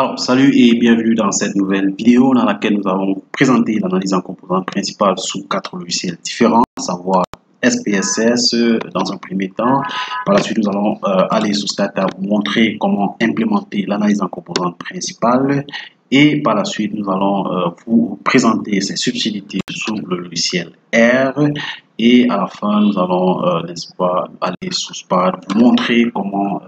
Alors, salut et bienvenue dans cette nouvelle vidéo dans laquelle nous allons présenter l'analyse en composantes principales sous 4 logiciels différents, à savoir SPSS dans un premier temps. Par la suite, nous allons aller sur Stata pour montrer comment implémenter l'analyse en composantes principales. Et par la suite, nous allons vous présenter ses subtilités sous le logiciel R. Et à la fin, nous allons, n'est-ce pas, aller sur SPAD pour montrer comment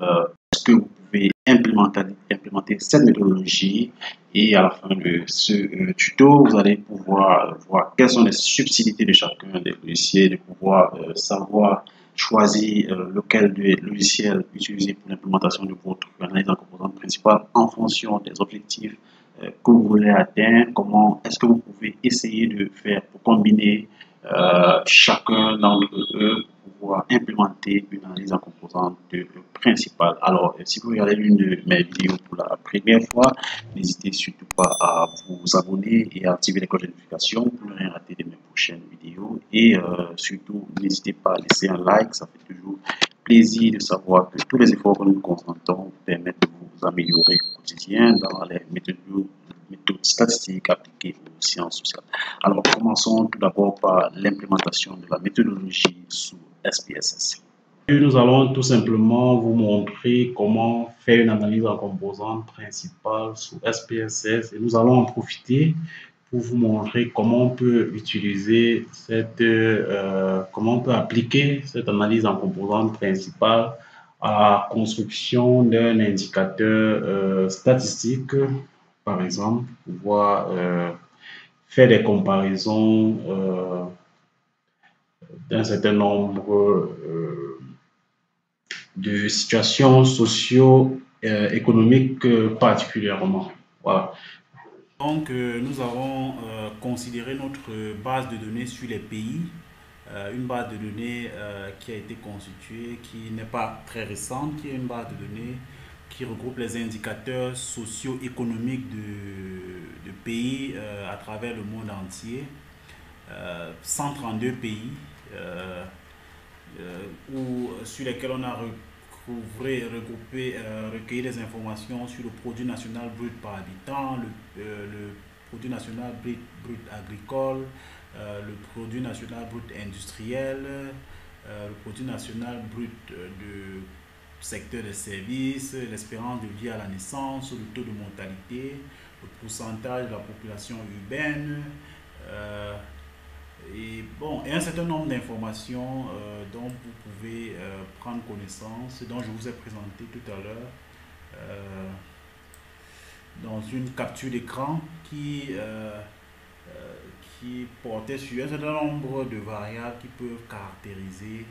est-ce que vous pouvez implémenter cette méthodologie. Et à la fin de ce tuto, vous allez pouvoir voir quelles sont les subtilités de chacun des logiciels, de pouvoir savoir choisir lequel des logiciels utiliser pour l'implémentation de votre analyse en composantes principales en fonction des objectifs que vous voulez atteindre. Comment est-ce que vous pouvez essayer de faire pour combiner chacun d'entre eux pour pouvoir implémenter une analyse en composantes principales. Alors, si vous regardez l'une de mes vidéos pour la première fois, n'hésitez surtout pas à vous abonner et à activer les cloches de notification pour ne rien rater de mes prochaines vidéos. Et surtout, n'hésitez pas à laisser un like, ça fait toujours plaisir de savoir que tous les efforts que nous consentons vous permettent de vous améliorer au quotidien dans les méthodes statistiques appliquées aux sciences sociales. Alors, commençons tout d'abord par l'implémentation de la méthodologie sous SPSS. Nous allons tout simplement vous montrer comment faire une analyse en composantes principales sous SPSS et nous allons en profiter pour vous montrer comment on peut utiliser comment on peut appliquer cette analyse en composantes principales à la construction d'un indicateur statistique, par exemple, pour pouvoir faire des comparaisons d'un certain nombre de situations socio-économiques particulièrement. Voilà. Donc, nous avons considéré notre base de données sur les pays, une base de données qui a été constituée, qui n'est pas très récente, qui est une base de données qui regroupe les indicateurs socio-économiques de pays à travers le monde entier, 132 pays sur lesquels on a regroupé, recueilli des informations sur le produit national brut par habitant, le produit national brut agricole, le produit national brut industriel, le produit national brut de secteur des services, l'espérance de vie à la naissance, le taux de mortalité, le pourcentage de la population urbaine, et un certain nombre d'informations dont vous pouvez prendre connaissance, dont je vous ai présenté tout à l'heure dans une capture d'écran qui portait sur un certain nombre de variables qui peuvent caractériser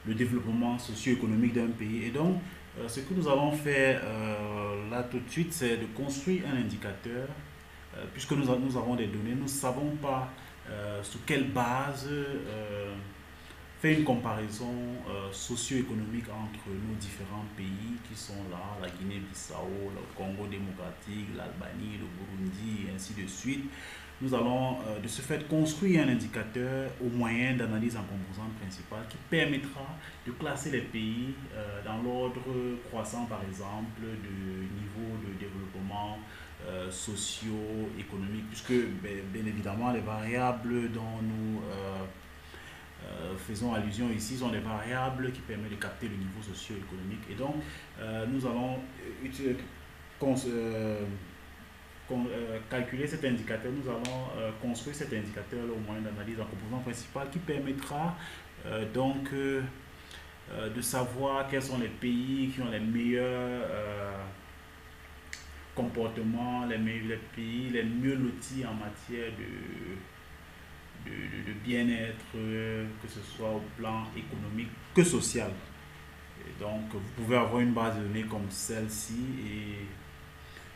le développement socio-économique d'un pays. Et donc, ce que nous allons faire là tout de suite, c'est de construire un indicateur. Puisque nous avons des données, nous ne savons pas sur quelle base faire une comparaison socio-économique entre nos différents pays qui sont là, la Guinée-Bissau, le Congo démocratique, l'Albanie, le Burundi, et ainsi de suite. Nous allons de ce fait construire un indicateur au moyen d'analyse en composantes principales qui permettra de classer les pays dans l'ordre croissant, par exemple, de niveau de développement socio-économique, puisque bien évidemment les variables dont nous faisons allusion ici sont des variables qui permettent de capter le niveau socio-économique. Et donc nous allons calculer cet indicateur, nous allons construire cet indicateur au moyen d'analyse en composantes principales qui permettra de savoir quels sont les pays qui ont les meilleurs comportements, les pays les mieux lotis en matière de bien-être, que ce soit au plan économique que social. Et donc, vous pouvez avoir une base de données comme celle-ci et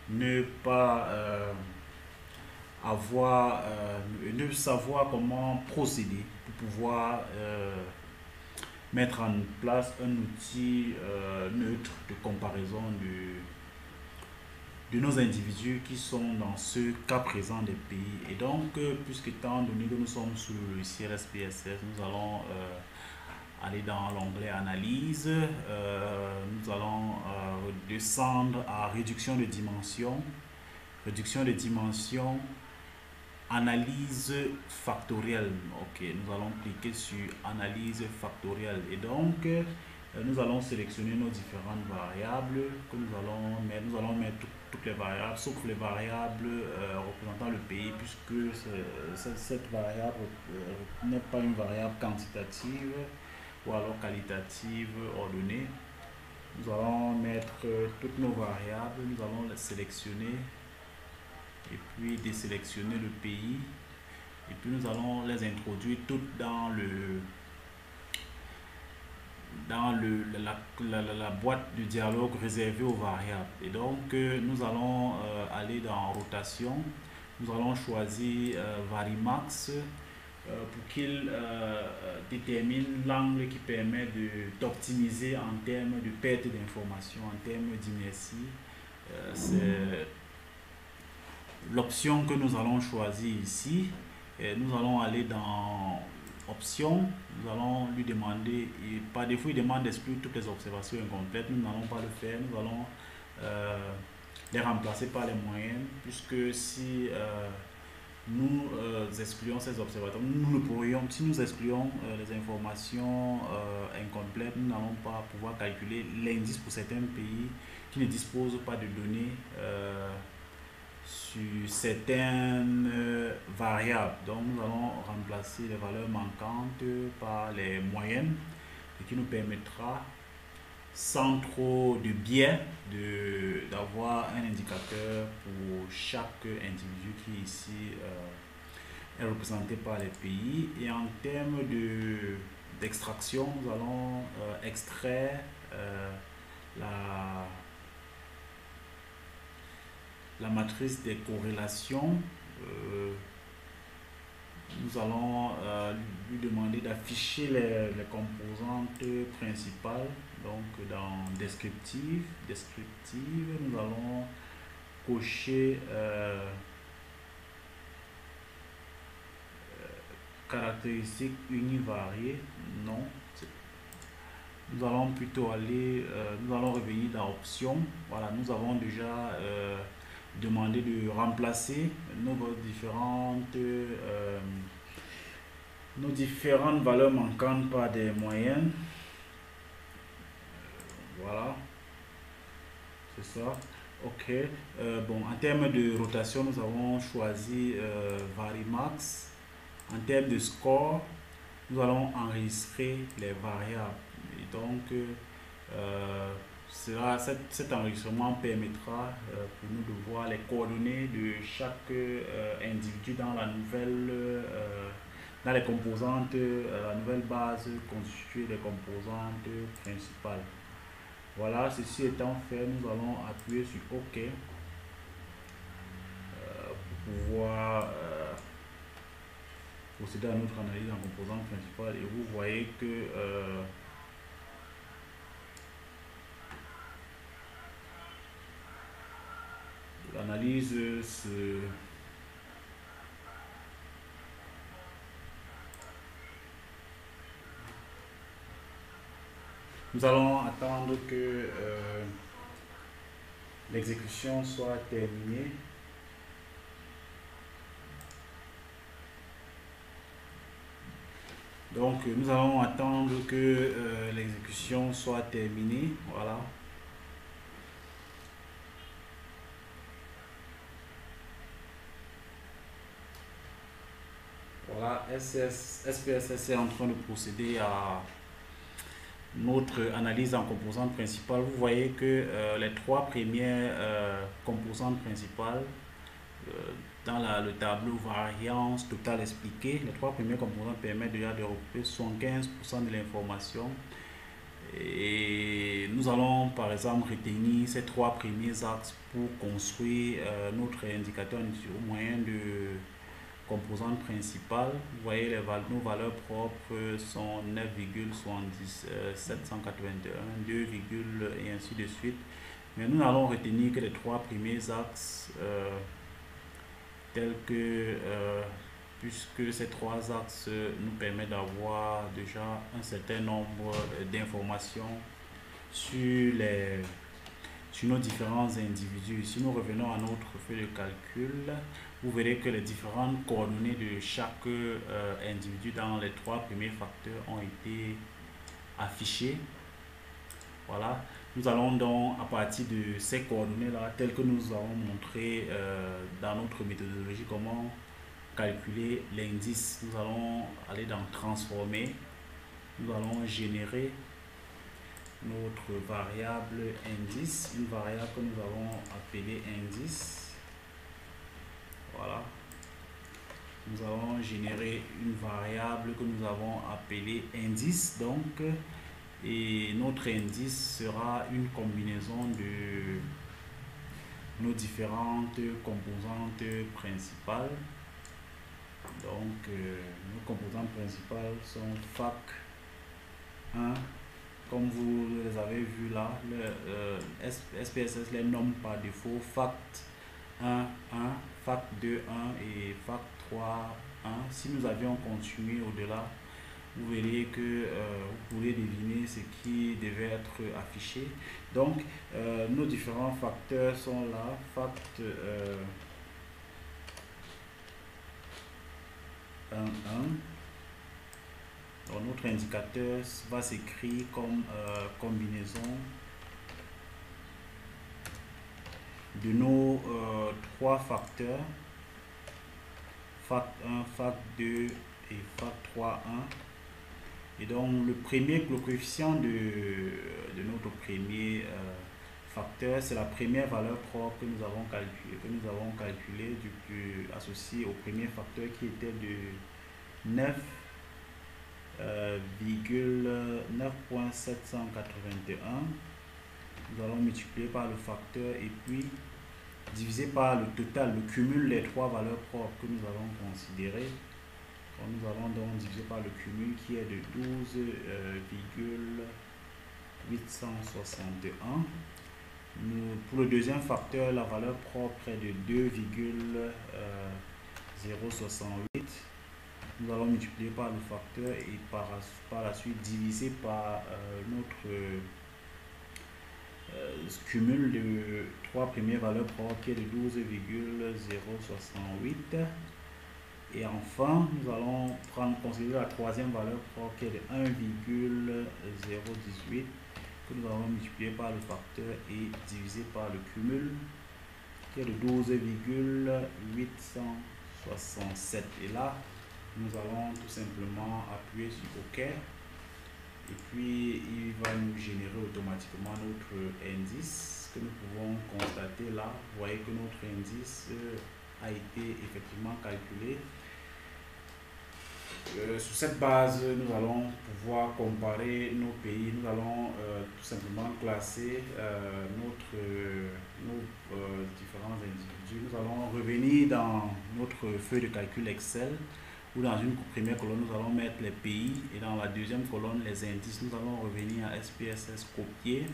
ne pas ne savoir comment procéder pour pouvoir mettre en place un outil neutre de comparaison de nos individus qui sont dans ce cas présent des pays. Et donc, puisque étant donné que nous sommes sur le logiciel SPSS, nous allons aller dans l'onglet analyse, nous allons descendre à réduction de dimension. Réduction de dimension, analyse factorielle. Ok, nous allons cliquer sur analyse factorielle et donc nous allons sélectionner nos différentes variables que nous allons mettre. Nous allons mettre toutes les variables sauf les variables représentant le pays, puisque cette variable n'est pas une variable quantitative ou alors qualitative ordonnée. Nous allons mettre toutes nos variables, nous allons les sélectionner et puis désélectionner le pays et puis nous allons les introduire toutes dans la boîte de dialogue réservée aux variables. Et donc nous allons aller dans rotation, nous allons choisir Varimax pour qu'il détermine l'angle qui permet d'optimiser en termes de perte d'information, en termes d'inertie. C'est l'option que nous allons choisir ici. Et nous allons aller dans options, nous allons lui demander, et par défaut il demande d'exclure toutes les observations incomplètes. Nous n'allons pas le faire, nous allons les remplacer par les moyennes, puisque si nous excluons ces observateurs, nous le pourrions, si nous excluons les informations incomplètes, nous n'allons pas pouvoir calculer l'indice pour certains pays qui ne disposent pas de données sur certaines variables. Donc nous allons remplacer les valeurs manquantes par les moyennes, ce qui nous permettra, sans trop de biais, d'avoir un indicateur pour chaque individu qui ici est représenté par les pays. Et en termes d'extraction, nous allons extraire la matrice des corrélations. Nous allons lui demander d'afficher les composantes principales. Donc dans descriptive, nous allons cocher caractéristiques univariées. Non. Nous allons plutôt aller, nous allons revenir dans options. Voilà, nous avons déjà demandé de remplacer nos différentes valeurs manquantes par des moyennes. Voilà, c'est ça. Ok. Bon, en termes de rotation, nous avons choisi Varimax. En termes de score, nous allons enregistrer les variables. Et donc, cet enregistrement permettra pour nous de voir les coordonnées de chaque individu dans la nouvelle, dans les composantes, la nouvelle base constituée des composantes principales. Voilà, ceci étant fait, nous allons appuyer sur OK pour pouvoir procéder à notre analyse en composantes principales. Et vous voyez que l'analyse nous allons attendre que l'exécution soit terminée. Donc nous allons attendre que l'exécution soit terminée. Voilà. Voilà, SPSS est en train de procéder à notre analyse en composantes principales. Vous voyez que les trois premières composantes principales dans le tableau variance totale expliquée, les trois premières composantes permettent déjà de regrouper 75% de l'information. Et nous allons par exemple retenir ces trois premiers axes pour construire notre indicateur au moyen de composantes principales. Vous voyez nos valeurs propres sont 9,781, 2, et ainsi de suite. Mais nous allons retenir que les trois premiers axes tels que puisque ces trois axes nous permettent d'avoir déjà un certain nombre d'informations sur sur nos différents individus. Si nous revenons à notre feuille de calcul, vous verrez que les différentes coordonnées de chaque individu dans les 3 premiers facteurs ont été affichées. Voilà, nous allons donc à partir de ces coordonnées là, telles que nous avons montré dans notre méthodologie, comment calculer l'indice. Nous allons aller dans transformer, nous allons générer notre variable indice, une variable que nous avons appelée indice. Voilà, nous allons générer une variable que nous avons appelée indice, donc, et notre indice sera une combinaison de nos différentes composantes principales. Donc nos composantes principales sont fac 1, comme vous les avez vu là, le SPSS les nomme par défaut fact 1, 1, fac 2, 1 et fac 3, 1. Si nous avions continué au-delà, vous verriez que vous pourrez deviner ce qui devait être affiché. Donc, nos différents facteurs sont là. Fact 1, 1. Donc, notre indicateur va s'écrire comme combinaison de nos 3 facteurs, fac 1, fac 2 et fac 3, 1. Et donc le coefficient de notre premier facteur, c'est la première valeur propre que nous avons calculé, associé au premier facteur qui était de 9,781. Nous allons multiplier par le facteur et puis diviser par le total, le cumul des 3 valeurs propres que nous allons considérer. Donc, nous allons donc diviser par le cumul qui est de 12,861. Pour le deuxième facteur, la valeur propre est de 2,068. Nous allons multiplier par le facteur et par la suite diviser par notre cumul de 3 premières valeurs propres qui est de 12,068. Et enfin, nous allons considérer la troisième valeur propre qui est de 1,018 que nous allons multiplier par le facteur et diviser par le cumul qui est de 12,867. Et là, nous allons tout simplement appuyer sur OK. Et puis, il va nous générer automatiquement notre indice que nous pouvons constater là. Vous voyez que notre indice a été effectivement calculé. Sur cette base, nous allons pouvoir comparer nos pays. Nous allons tout simplement classer nos différents individus. Nous allons revenir dans notre feuille de calcul Excel, où dans une première colonne, nous allons mettre les pays et dans la deuxième colonne, les indices. Nous allons revenir à SPSS, copier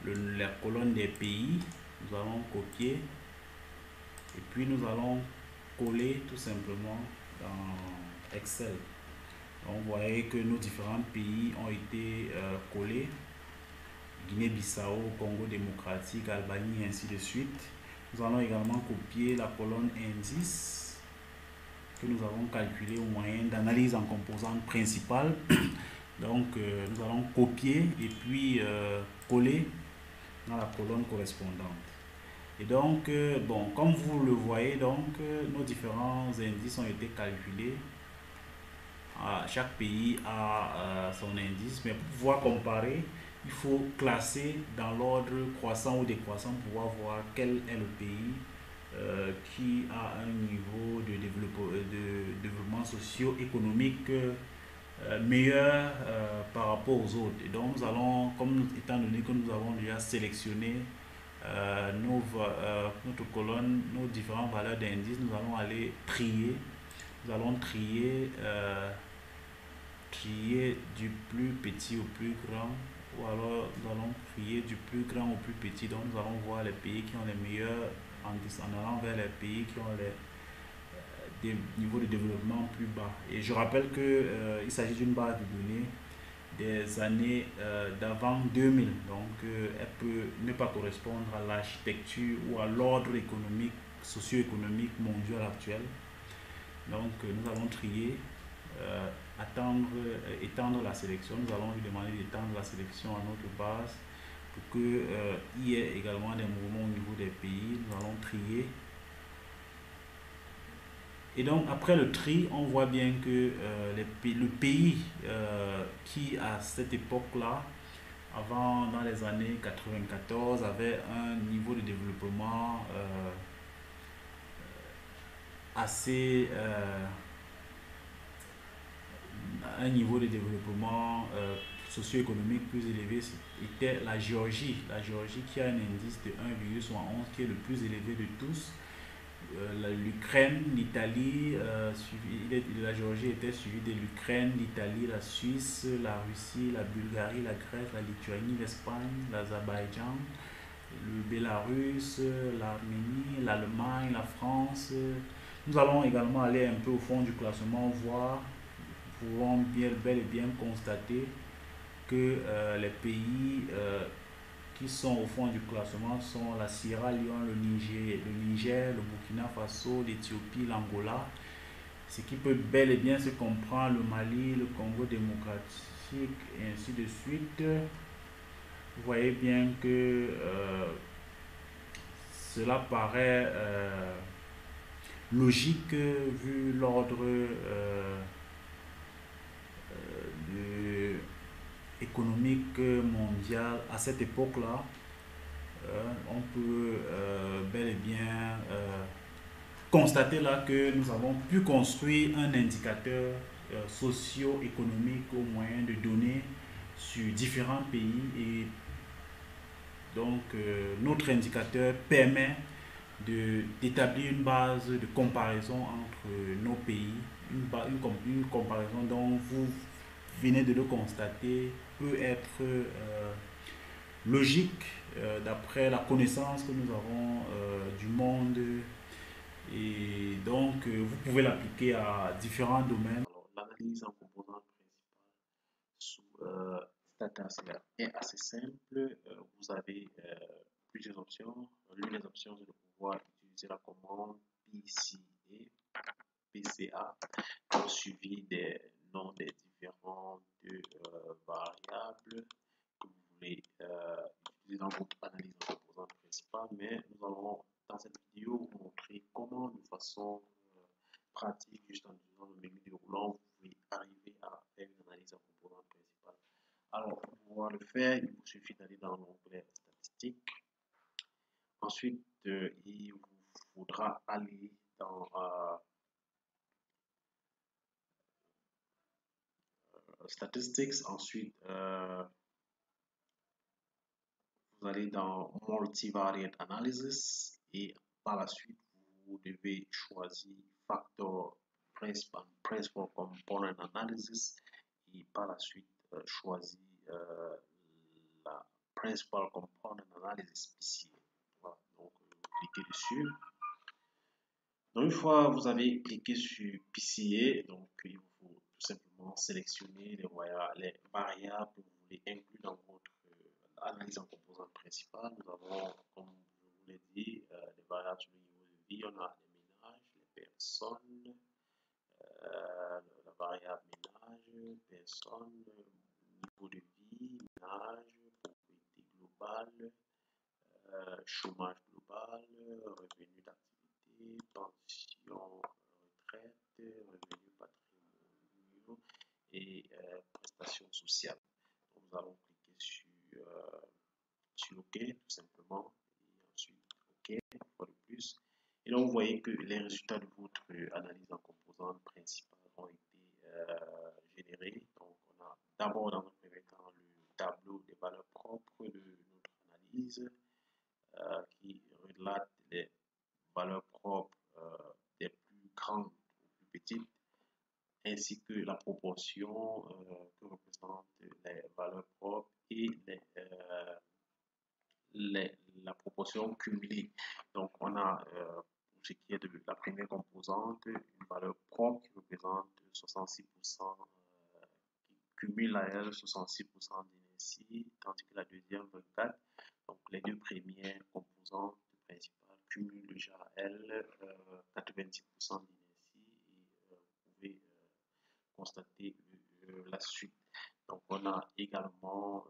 la colonne des pays. Nous allons copier et puis nous allons coller tout simplement dans Excel. Donc, vous voyez que nos différents pays ont été collés: Guinée-Bissau, Congo démocratique, Albanie, et ainsi de suite. Nous allons également copier la colonne indice que nous avons calculé au moyen d'analyse en composantes principales. Donc, nous allons copier et puis coller dans la colonne correspondante. Et donc, bon, comme vous le voyez, donc, nos différents indices ont été calculés. Chaque pays a son indice, mais pour pouvoir comparer, il faut classer dans l'ordre croissant ou décroissant pour pouvoir voir quel est le pays qui a un niveau de développement socio-économique meilleur par rapport aux autres. Et donc, nous allons, étant donné que nous avons déjà sélectionné notre colonne, nos différentes valeurs d'indice, nous allons aller trier. Nous allons trier du plus petit au plus grand, ou alors nous allons trier du plus grand au plus petit. Donc nous allons voir les pays qui ont les meilleurs en allant vers les pays qui ont des niveaux de développement plus bas. Et je rappelle que il s'agit d'une base de données des années d'avant 2000. Donc, elle peut ne pas correspondre à l'architecture ou à l'ordre économique, socio-économique mondial actuel. Donc, nous allons trier, étendre la sélection. Nous allons lui demander d'étendre la sélection à notre base pour qu'il y ait également des mouvements au niveau des pays. Nous allons trier. Et donc, après le tri, on voit bien que le pays qui, à cette époque-là, dans les années 94, avait un niveau de développement assez, un niveau de développement socio-économique plus élevé, était la Géorgie. La Géorgie qui a un indice de 1,71, qui est le plus élevé de tous. L'Ukraine, l'Italie, la Géorgie était suivie de l'Ukraine, l'Italie, la Suisse, la Russie, la Bulgarie, la Grèce, la Lituanie, l'Espagne, l'Azerbaïdjan, le Bélarus, l'Arménie, l'Allemagne, la France. Nous allons également aller un peu au fond du classement, voir, nous pouvons bel et bien constater que les pays qui sont au fond du classement sont la Sierra Leone, le Niger, le Burkina Faso, l'Éthiopie, l'Angola, ce qui peut bel et bien se comprendre, le Mali, le Congo démocratique et ainsi de suite. Vous voyez bien que cela paraît logique vu l'ordre économique mondial à cette époque-là. On peut bel et bien constater là que nous avons pu construire un indicateur socio-économique au moyen de données sur différents pays et donc notre indicateur permet d'établir une base de comparaison entre nos pays, une comparaison dont vous venez de le constater peut être logique d'après la connaissance que nous avons du monde et donc vous pouvez l'appliquer à différents domaines. Alors, l'analyse en composants principaux sous Stata est assez simple. Vous avez plusieurs options. L'une des options, c'est de pouvoir utiliser la commande PCA suivi des noms des différentes variables que vous voulez utiliser dans votre analyse en composants principaux. Mais nous allons, dans cette vidéo, vous montrer comment, de façon pratique, juste en utilisant le menu déroulant, vous pouvez arriver à faire une analyse en composants principaux. Alors, pour pouvoir le faire, il vous suffit d'aller dans l'onglet statistiques. Ensuite, il vous faudra aller dans Statistics. Ensuite, vous allez dans Multivariate Analysis et par la suite, vous devez choisir Factor Principal Component Analysis et par la suite, choisir la Principal Component Analysis PCA. Voilà, donc vous cliquez dessus. Donc, une fois vous avez cliqué sur PCA, donc il vous faut tout simplement sélectionner les variables que vous voulez inclure dans votre analyse en composants principales. Nous avons, comme je vous l'ai dit, les variables sur le niveau de vie. On a les ménages, les personnes, la variable ménage, personne, niveau de vie, ménage, propriété globale, chômage global, revenu d'activité, pension, retraite, revenus patrimoniaux et prestations sociales. Donc, nous allons cliquer sur OK tout simplement et ensuite OK une fois de plus. Et donc, vous voyez que les résultats de votre analyse en composantes principales ont été générés. Donc, on a d'abord dans un premier temps le tableau des valeurs propres de notre analyse qui relate les valeurs propres des plus grandes aux plus petites, ainsi que la proportion que représentent les valeurs propres et la proportion cumulée. Donc, on a, pour ce qui est de la première composante, une valeur propre qui représente 66% cumule la 66% d'inertie, tandis que la deuxième 24. Donc les deux premières composantes principales cumulent déjà elles 90% d'inertie et vous pouvez constater la suite. Donc on a également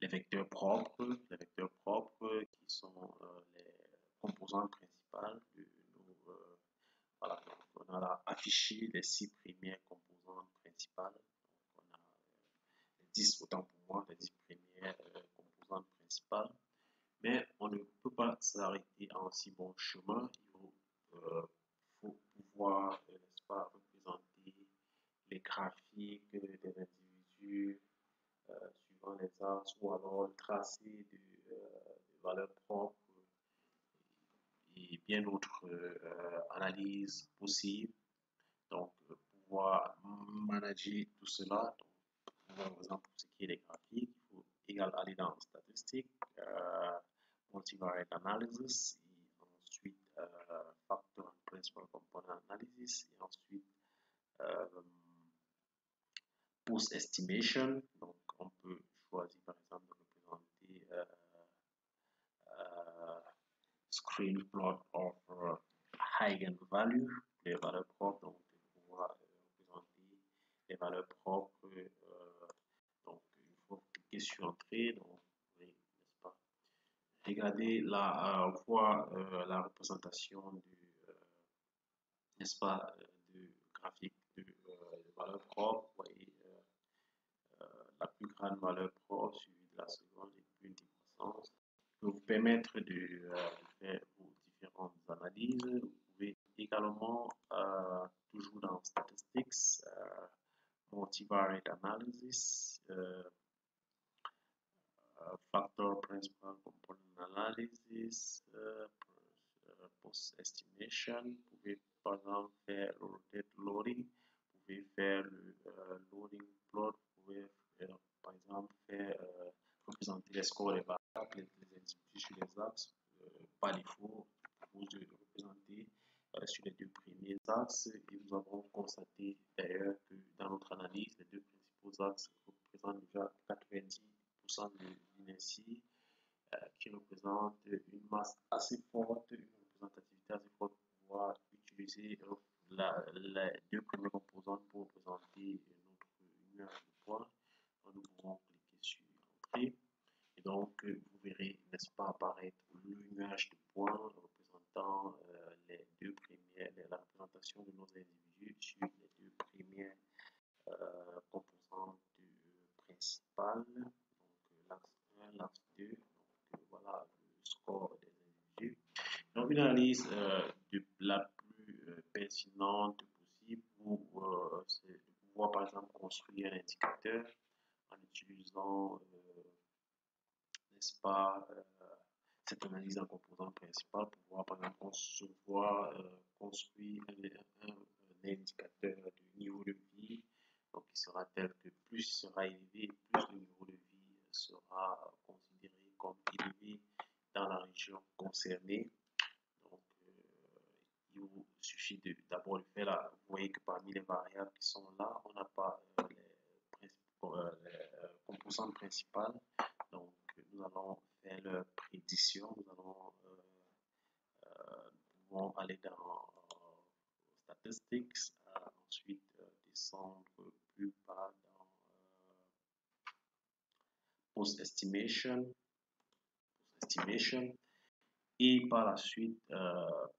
les vecteurs propres qui sont les composantes principales de nos voilà, donc on a là affiché les 6 premières composantes principales. Donc on a les 10, autant pour moi, les 10 premières composantes principales. Mais on ne peut pas s'arrêter en si bon chemin. Il faut pouvoir, n'est-ce pas, représenter les graphiques des individus suivant les axes ou alors le tracé de valeurs propres et bien d'autres analyses possibles. Donc, pouvoir manager tout cela. Donc, par exemple, pour ce qui est des graphiques, il faut également aller dans statistiques, multivariate analysis, et ensuite factor and principal component analysis, et ensuite post estimation. Donc, on peut choisir par exemple de représenter screen plot of eigenvalue, les valeurs propres, donc de pouvoir représenter les valeurs propres. Donc, une fois cliquer sur entrée, donc oui, n'est-ce pas? Regardez là, voir la représentation du, n'est-ce pas, du graphique de valeur propre. Vous voyez la plus grande valeur propre suivie de la seconde et puis une décroissance peut vous permettre de faire vos différentes analyses. Vous pouvez également, toujours dans Statistics, Multivariate Analysis, Factor Principal Component Analysis, Post Estimation. Vous pouvez par exemple faire le rotate loading, vous pouvez faire le loading plot, vous pouvez par exemple faire représenter les scores des variables, les individus sur les axes. Par défaut, vous de représenter sur les deux premiers axes et nous avons constaté d'ailleurs que dans notre analyse, les deux principaux axes représentent déjà 90% de l'inertie qui représente une masse assez forte, une représentativité assez forte pour pouvoir utiliser les deux premières composantes pour représenter notre nuage de points. Donc, nous pouvons cliquer sur Entrée. Et donc, vous verrez, n'est-ce pas, apparaître le nuage de points représentant les deux premières, la représentation de nos individus sur les deux premières composantes principales. Donc, l'axe 1, l'axe 2. Donc, voilà le score des individus. Donc, une analyse de la plus pertinente possible c'est de pouvoir, par exemple, construire un indicateur en utilisant n'est-ce pas, cette analyse en composant principal pour pouvoir, par exemple, construire un indicateur de niveau de vie, donc il sera tel que plus il sera élevé, plus le niveau de vie sera considéré comme élevé dans la région concernée. Donc, il vous suffit d'abord de faire là. Vous voyez que parmi les variables qui sont là, on n'a pas les composantes principales. Donc, nous allons faire leur prédiction. Nous pouvons aller dans Statistics, ensuite descendre plus bas dans Post Estimation, et par la suite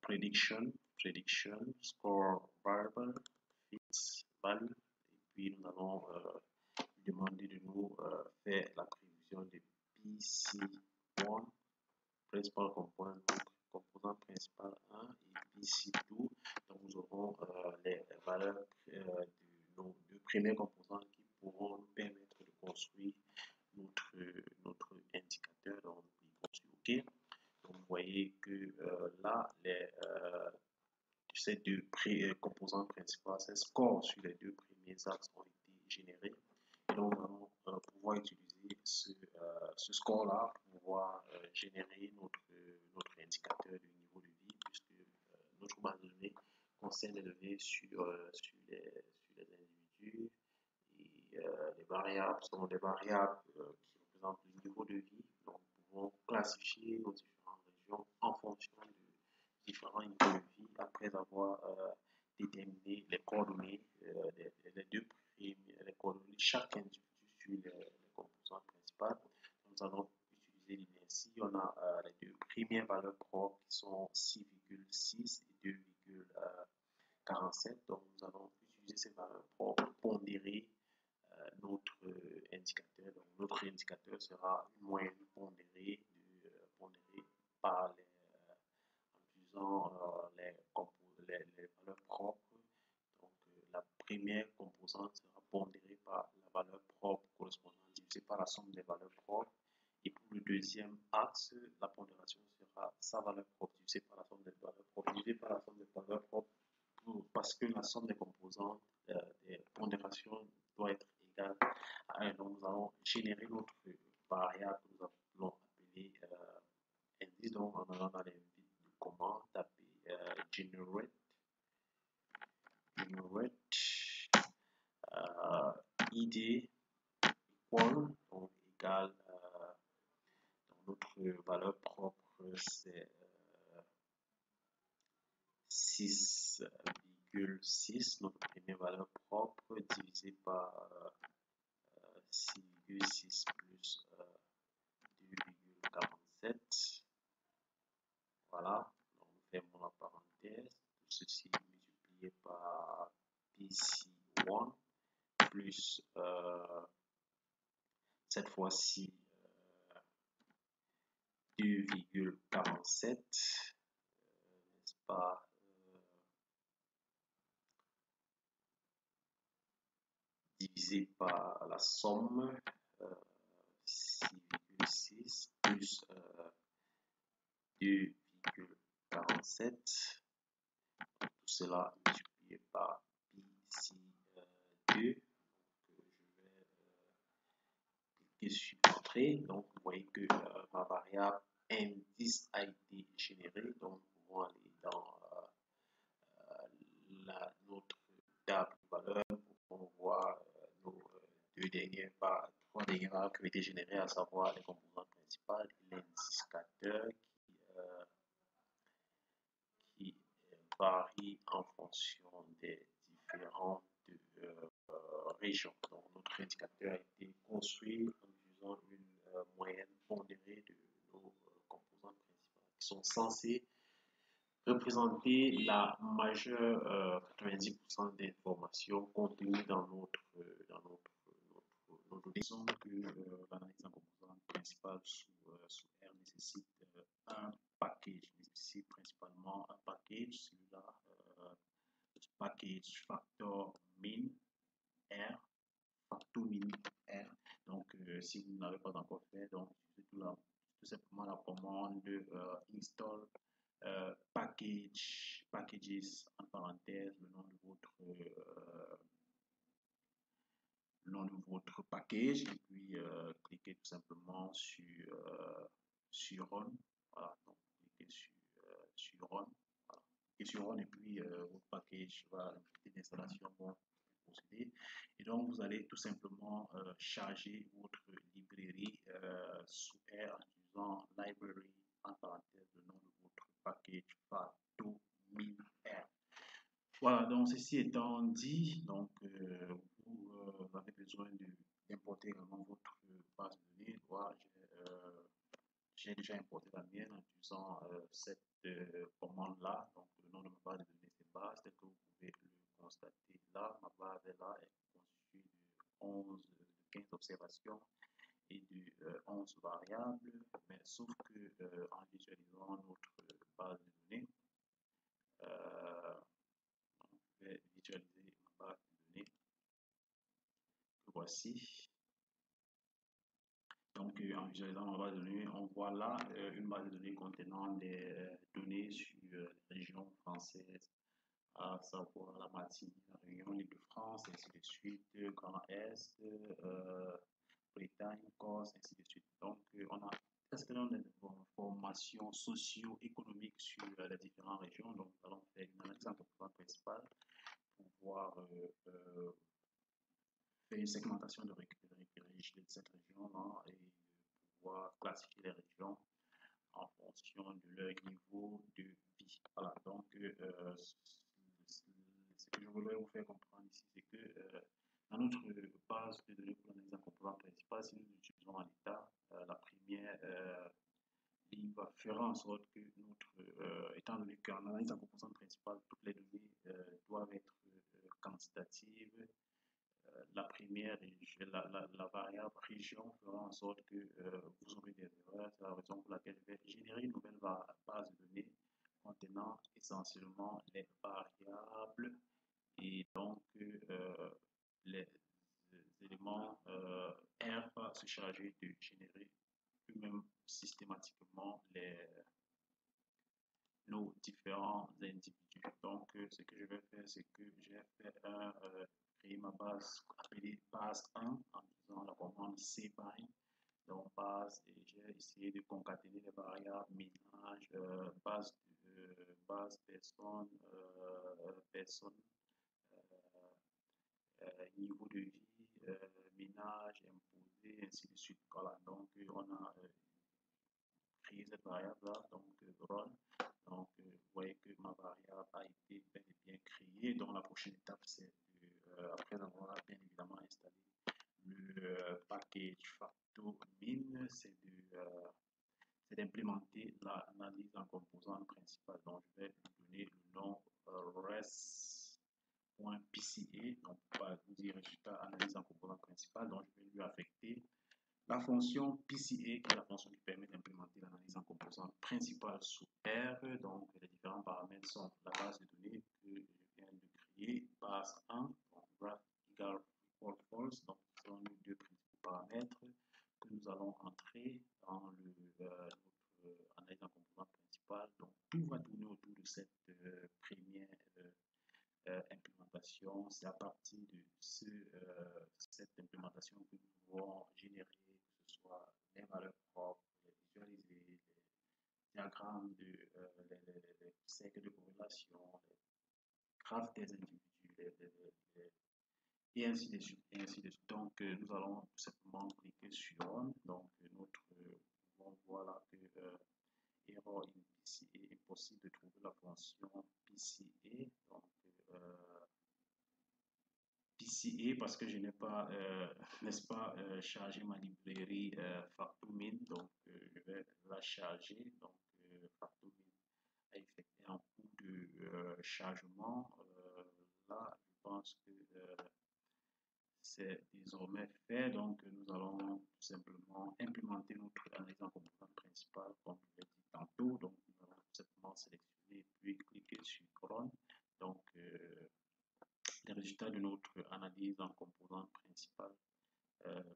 Prediction, Score Variable, Fix Value, et puis nous allons demander de nous faire la prévision de PC1, Principal Component, donc composant principal 1 et PC2. Donc nous aurons les valeurs de nos deux premiers composants qui pourront nous permettre de construire notre indicateur. Donc nous cliquons sur OK. Donc vous voyez que là, ces deux composants principaux, ces scores sur les deux premiers axes ont été générés. Et donc, nous allons pouvoir utiliser ce score-là pour pouvoir générer notre indicateur du niveau de vie, puisque notre base de données concerne les données sur les individus les variables sont des variables qui représentent le niveau de vie. Donc, nous pouvons classifier nos différentes régions en fonction de différents niveaux de vie après avoir déterminé les coordonnées, les deux premiers, les coordonnées de chaque individu sur les composantes principales. Nous allons utiliser l'inertie. On a les deux premières valeurs propres qui sont 6,6 et 2,47. Donc, nous allons utiliser ces valeurs propres pour pondérer notre indicateur. Donc, notre indicateur sera une moyenne pondérée, pondérée par en utilisant les valeurs propres. Donc, la première composante sera pondérée par la valeur propre correspondante divisée par la somme des valeurs propres. Et pour le deuxième axe, la pondération sera sa valeur propre divisée par la somme des valeurs propres, divisée par la somme des valeurs propres, parce que la somme des composantes des pondérations doit être égale à 1. Donc, nous allons générer notre variable que nous allons appeler indice. Donc, en allant dans les lignes de commande, taper generate id equal, donc égal, donc notre valeur propre c'est 6,6, notre première valeur propre divisé par 6,6 plus 2,47. Voilà, donc nous fermons la parenthèse, tout ceci multiplié par PC1 plus cette fois-ci 2,47, n'est-ce pas, divisé par la somme 6,6 plus 2,47, tout cela multiplié par PC2. Je vais cliquer sur Entrée. Donc, vous voyez que ma variable indice a été générée. Donc, nous pouvons aller dans notre table de valeurs pour voir nos trois dernières valeurs qui ont été générées, à savoir les composantes principales et l'indicateur qui varie en fonction des différentes régions. Donc, notre indicateur a été construit en utilisant une moyenne pondérée de nos composantes principales qui sont censées représenter la majeure 90% des informations contenues dans nos données. Disons que l'analyse en composantes principales sous R nécessite un package, nécessite principalement un package, celui-là, package factor min R, factor min R. Donc, si vous n'avez pas encore fait, donc tout simplement la commande install packages en parenthèse le nom de votre package, et puis cliquez tout simplement sur run. Voilà, donc cliquez sur run. Voilà. Cliquez sur run, et puis votre package va impliquer l'installation procéder. Et donc vous allez tout simplement charger votre librairie sous R en utilisant library en parenthèse le nom de votre package factor min R. Voilà, donc ceci étant dit, donc vous avez besoin d'importer également votre base de données. Voilà, j'ai déjà importé la mienne en utilisant cette commande-là. Donc le nom de ma base de données c'est base, tel que vous pouvez le constater là. Ma base est là, est constituée de 15 observations et de 11 variables, mais sauf que en visualisant notre base de données, je vais visualiser ma base de données que voici. Donc, en visualisant ma base de données, on voit là une base de données contenant des données sur les régions françaises, à savoir la Martinique, la Réunion, l'Île-de-France, ainsi de suite, Grand Est, Bretagne, Corse, ainsi de suite. Donc, on a un certain nombre d'informations socio-économiques sur les différentes régions. Donc, nous allons faire une analyse en composante principale pour voir faire une segmentation de cette région-là et pouvoir classifier les régions en fonction de leur niveau de vie. Voilà, donc ce que je voudrais vous faire comprendre ici, c'est que dans notre base de données pour l'analyse en composant principal, si nous utilisons en état, la première il va faire en sorte que étant donné qu'en analyse en composante principale, toutes les données doivent être quantitatives, la première, la variable région fera en sorte que vous aurez des erreurs. C'est la raison pour laquelle je vais générer une nouvelle base de données contenant essentiellement les variables et donc les éléments R va se charger de générer lui-même systématiquement nos différents individus. Donc, ce que je vais faire, c'est que j'ai fait créer ma base appelée base 1 en disant la commande cbind. Donc, base, et j'ai essayé de concaténer les variables ménage, base personne, niveau de vie, ménage, imposé, ainsi de suite. Voilà, donc on a créé cette variable-là, donc run. Donc, vous voyez que ma variable a été bel et bien créée. Donc, la prochaine étape, c'est après avoir bien évidemment installé le package factomin, c'est d'implémenter l'analyse en composante principale. Donc, je vais lui donner le nom res.pca, donc pas vous dire résultat analyse en composante principale. Donc, je vais lui affecter la fonction PCA, qui est la fonction qui permet d'implémenter l'analyse en composante principale sous R. Donc, les différents paramètres sont la base de données que je viens de créer, base 1, donc graph égale report false. Donc, ce sont les deux principaux paramètres que nous allons entrer dans notre analyse en composante principale. Donc, tout va tourner autour de cette première implémentation. C'est à partir de cette implémentation que nous pouvons générer, que ce soit les valeurs propres, les visualiser, les diagrammes, les cercles de corrélation, les graphes des individus, et ainsi de suite. Et ainsi de suite. Donc, nous allons tout simplement cliquer sur Run. Donc, on voit là que error in PCA, impossible de trouver la fonction PCA. Donc, PCA parce que je n'ai pas, n'est-ce pas, chargé ma librairie Factomin. Donc, je vais la charger. Donc, Factomin a effectué un coup de chargement. Là, je pense que c'est désormais fait. Donc, nous allons tout simplement implémenter notre analyse en composante principale, comme je l'ai dit tantôt. Donc, nous allons tout simplement sélectionner puis cliquer sur Run. Donc, les résultats de notre analyse en composante principale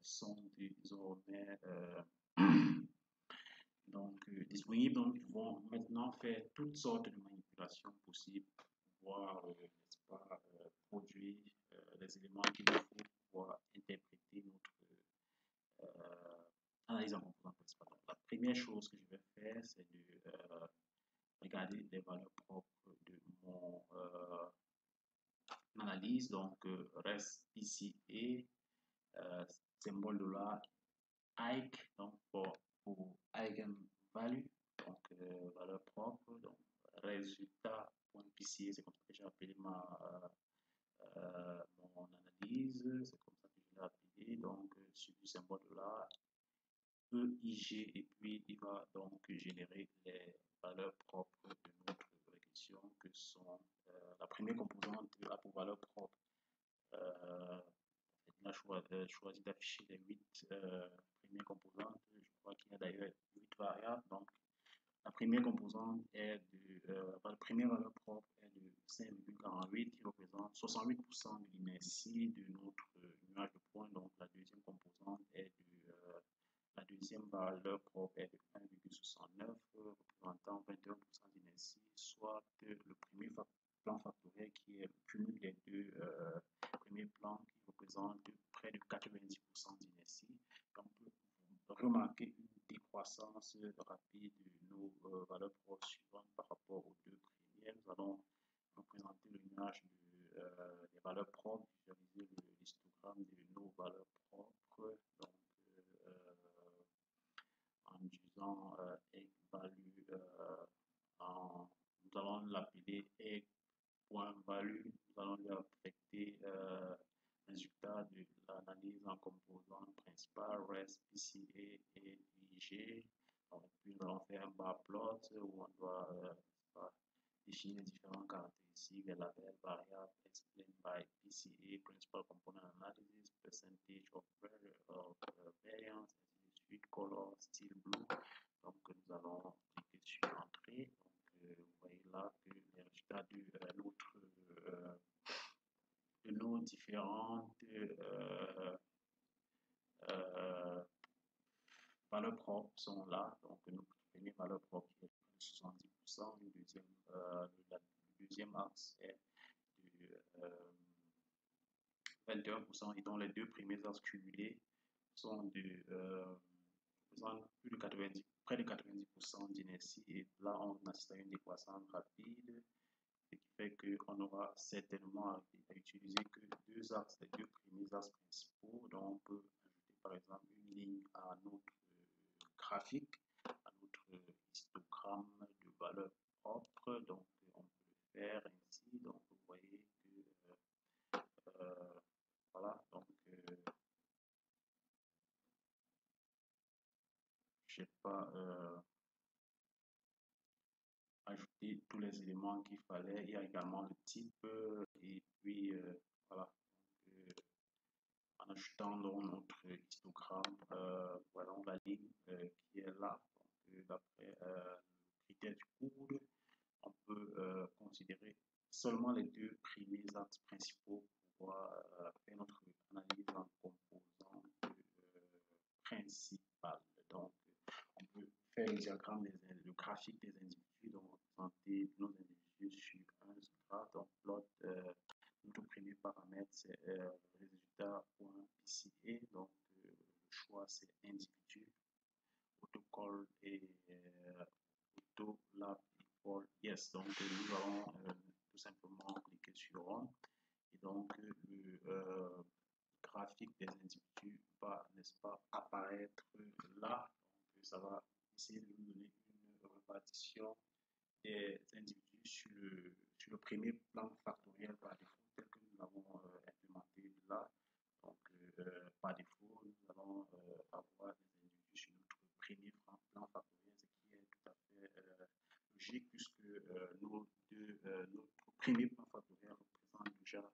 sont désormais disponibles. Donc, ils vont maintenant faire toutes sortes de manipulations possibles pour pouvoir, n'est-ce pas, produire les éléments qu'il faut pour pouvoir interpréter notre analyse en composante principale. Donc, la première chose que je vais faire, c'est de regarder les valeurs propres de mon analyse. Donc, reste ici et symbole $, Ike, donc pour eigenvalue, donc valeur propre, donc résultat.pca, c'est comme ça que j'ai appelé mon analyse, c'est comme ça que je l'ai appelé, donc sur du symbole $, EIG, et puis il va donc générer les valeurs propres de notre régression que sont la première composante a pour valeur propre. On a choisi d'afficher les 8 premières composantes. Je crois qu'il y a d'ailleurs 8 variables. Donc, la première composante est la première valeur propre est de 5,48 qui représente 68% de l'inertie de notre nuage de points. Donc, la deuxième composante est la deuxième valeur propre est de 1,69 représentant 21% d'inertie, soit le premier plan factoriel qui est le cumul des deux premiers plans qui représente près de 90% d'inertie. On peut remarquer une décroissance rapide de nos valeurs propres suivantes par rapport aux deux premières. Nous allons représenter le nuage des valeurs propres, visualiser l'histogramme diagramme de nos valeurs propres. Donc, en disant egg-value, nous allons l'appeler egg.value. Nous allons lui affecter résultat de l'analyse en composantes principales, REST, PCA et IG. Donc, puis nous allons faire un bar plot où on doit définir les différentes caractéristiques des labels, variables, explained by PCA, Principal Component Analysis, percentage of variance, ainsi de suite, color, style blue. Donc, nous allons cliquer sur Entrée. Donc, vous voyez là que les résultats de nos différentes valeurs propres sont là. Donc, notre première valeur propre est de 70%, le deuxième axe est de 21%, et dont les deux premiers axes cumulés sont représentent près de 90% d'inertie, et là on assiste à une décroissance rapide, ce qui fait qu'on aura certainement à utiliser que deux axes, les deux premiers axes principaux. Donc on peut ajouter par exemple une ligne à notre graphique, à notre histogramme de valeurs propres. Donc on peut le faire ainsi. Donc vous voyez que voilà, donc je n'ai pas ajouté tous les éléments qu'il fallait. Il y a également le type et puis voilà. Donc, en ajoutant notre histogramme, voilà la ligne qui est là. Donc, d'après le critère du coude, on peut considérer seulement les deux premiers axes principaux pour pouvoir faire notre analyse en composantes principales. Donc, on peut faire le diagramme, le graphique des individus, donc représenter nos individus sur un substrat. Donc, notre premier paramètre, c'est résultat.PCA. Donc, le choix, c'est individu. Autocall et autolab equal yes. Donc, nous allons tout simplement cliquer sur on. Et donc, le graphique des individus va, n'est-ce pas, apparaître là. Donc, ça va essayer de nous donner une répartition des individus sur le premier plan factoriel par défaut, tel que nous l'avons implémenté là. Donc, par défaut, nous allons avoir des individus sur notre premier plan factoriel, ce qui est tout à fait logique, puisque notre premier plan factoriel représente déjà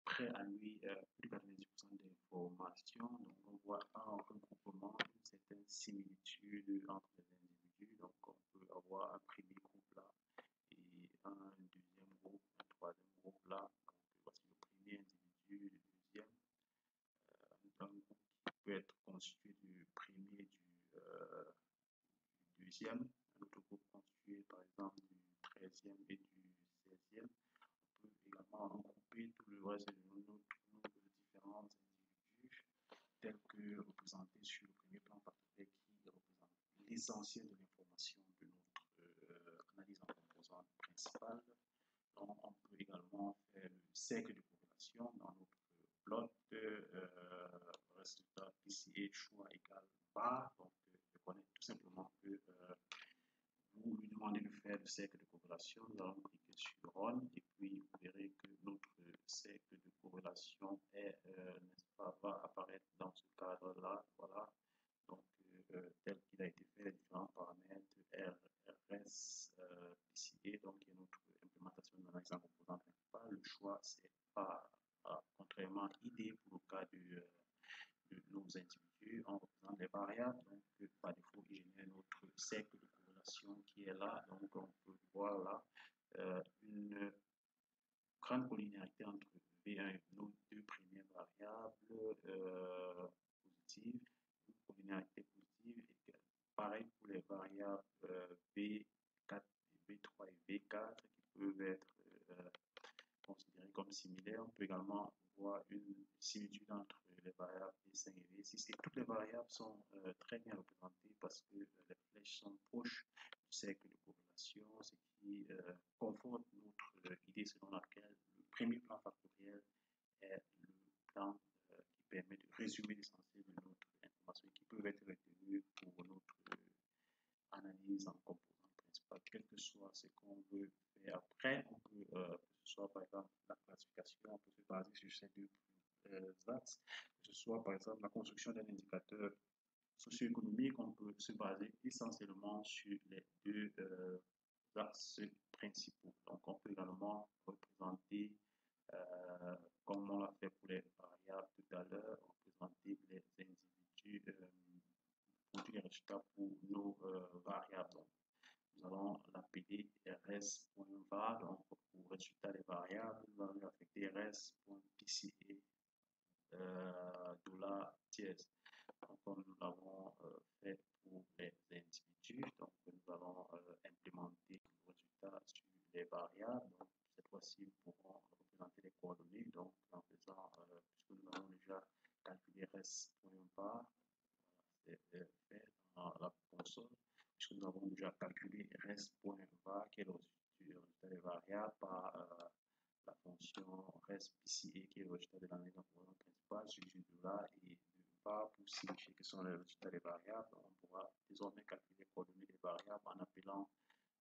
près à lui plus de 90% des informations. Donc, on voit un regroupement, une certaine similitude entre les individus. Donc, on peut avoir un premier groupe là et un deuxième groupe, un troisième groupe là. Donc, voici le premier individu, le deuxième. Un groupe qui peut être constitué du premier, du deuxième. Un autre groupe constitué, par exemple, du 13e et du 16e. On peut également regrouper tout le reste de nos différents individus, tels que représentés sur le premier plan factoriel, qui représente l'essentiel de l'information de notre analyse en composantes principales. Donc, on peut également faire le cercle de corrélation dans notre plot, résultat PCA choix égale bar. Donc, je connais tout simplement que vous lui demandez de faire le cercle de corrélation. Nous allons cliquer sur Run et puis vous verrez que notre cercle de corrélation n'est-ce pas, va apparaître dans ce cadre-là. Voilà. Donc, tel qu'il a été fait, les différents paramètres RS, PCA, donc qui est notre implémentation de l'analyse en composant principal. Le choix, c'est pas, contrairement à ID pour le cas de nos individus, on représente les variables. Donc, par défaut, il génère notre cercle de corrélation qui est là. Donc, on peut voir là une grande collinéarité entre V1 et nos deux premières variables positives, une collinéarité positive, et pareil pour les variables V4, V3 et V4 qui peuvent être considérées comme similaires. On peut également voir une similitude entre les variables V5 et V6, et toutes les variables sont très bien représentées parce que les flèches sont proches du cercle de corrélation, ce qui conforte notre idée selon laquelle le premier plan factoriel est le plan permet de résumer l'essentiel de notre information qui peut être retenue pour notre analyse en composant principal, quel que soit ce qu'on veut faire. Après, on peut, que ce soit par exemple la classification, on peut se baser sur ces deux axes, que ce soit par exemple la construction d'un indicateur socio-économique, on peut se baser essentiellement sur les deux axes principaux. Donc, on peut également représenter, comme on l'a fait pour les variables tout à l'heure, représenter les individus, produire les résultats pour nos variables. Donc, nous allons l'appeler rs.var, donc pour résultat des variables, nous allons affecter rs.pca $dièse. Donc, comme nous l'avons fait pour les individus, donc nous allons implémenter le résultat sur les variables. Donc, cette fois-ci, nous pourrons représenter les coordonnées. Donc, en faisant, puisque nous avons déjà calculé res.var, c'est fait dans la console, puisque nous avons déjà calculé res.var, qui est le résultat des variables, par la fonction res.pca, qui est le résultat de l'analyse en composant principal, suivi de là et de var pour signifier que sont les résultats des variables. On pourra désormais calculer les coordonnées des variables en appelant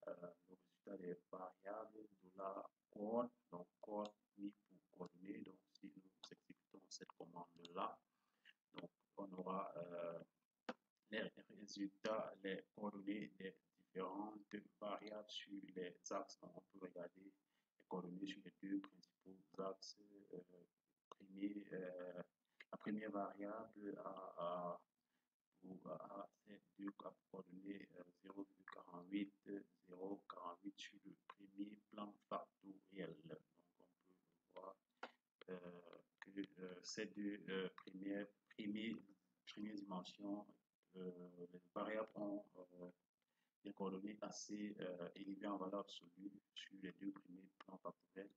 le résultat des variables $code, donc code mis pour coordonnées. Donc, si nous exécutons cette commande-là, donc on aura les résultats, les coordonnées des différentes variables sur les axes. Donc, on peut regarder les coordonnées sur les deux principaux axes. La première variable a ces deux coordonnées 0,48, 0,48 sur le premier plan factoriel. Donc, on peut voir que ces deux premières dimensions, les variables ont des coordonnées assez élevées en valeur absolue sur les deux premiers plans factoriels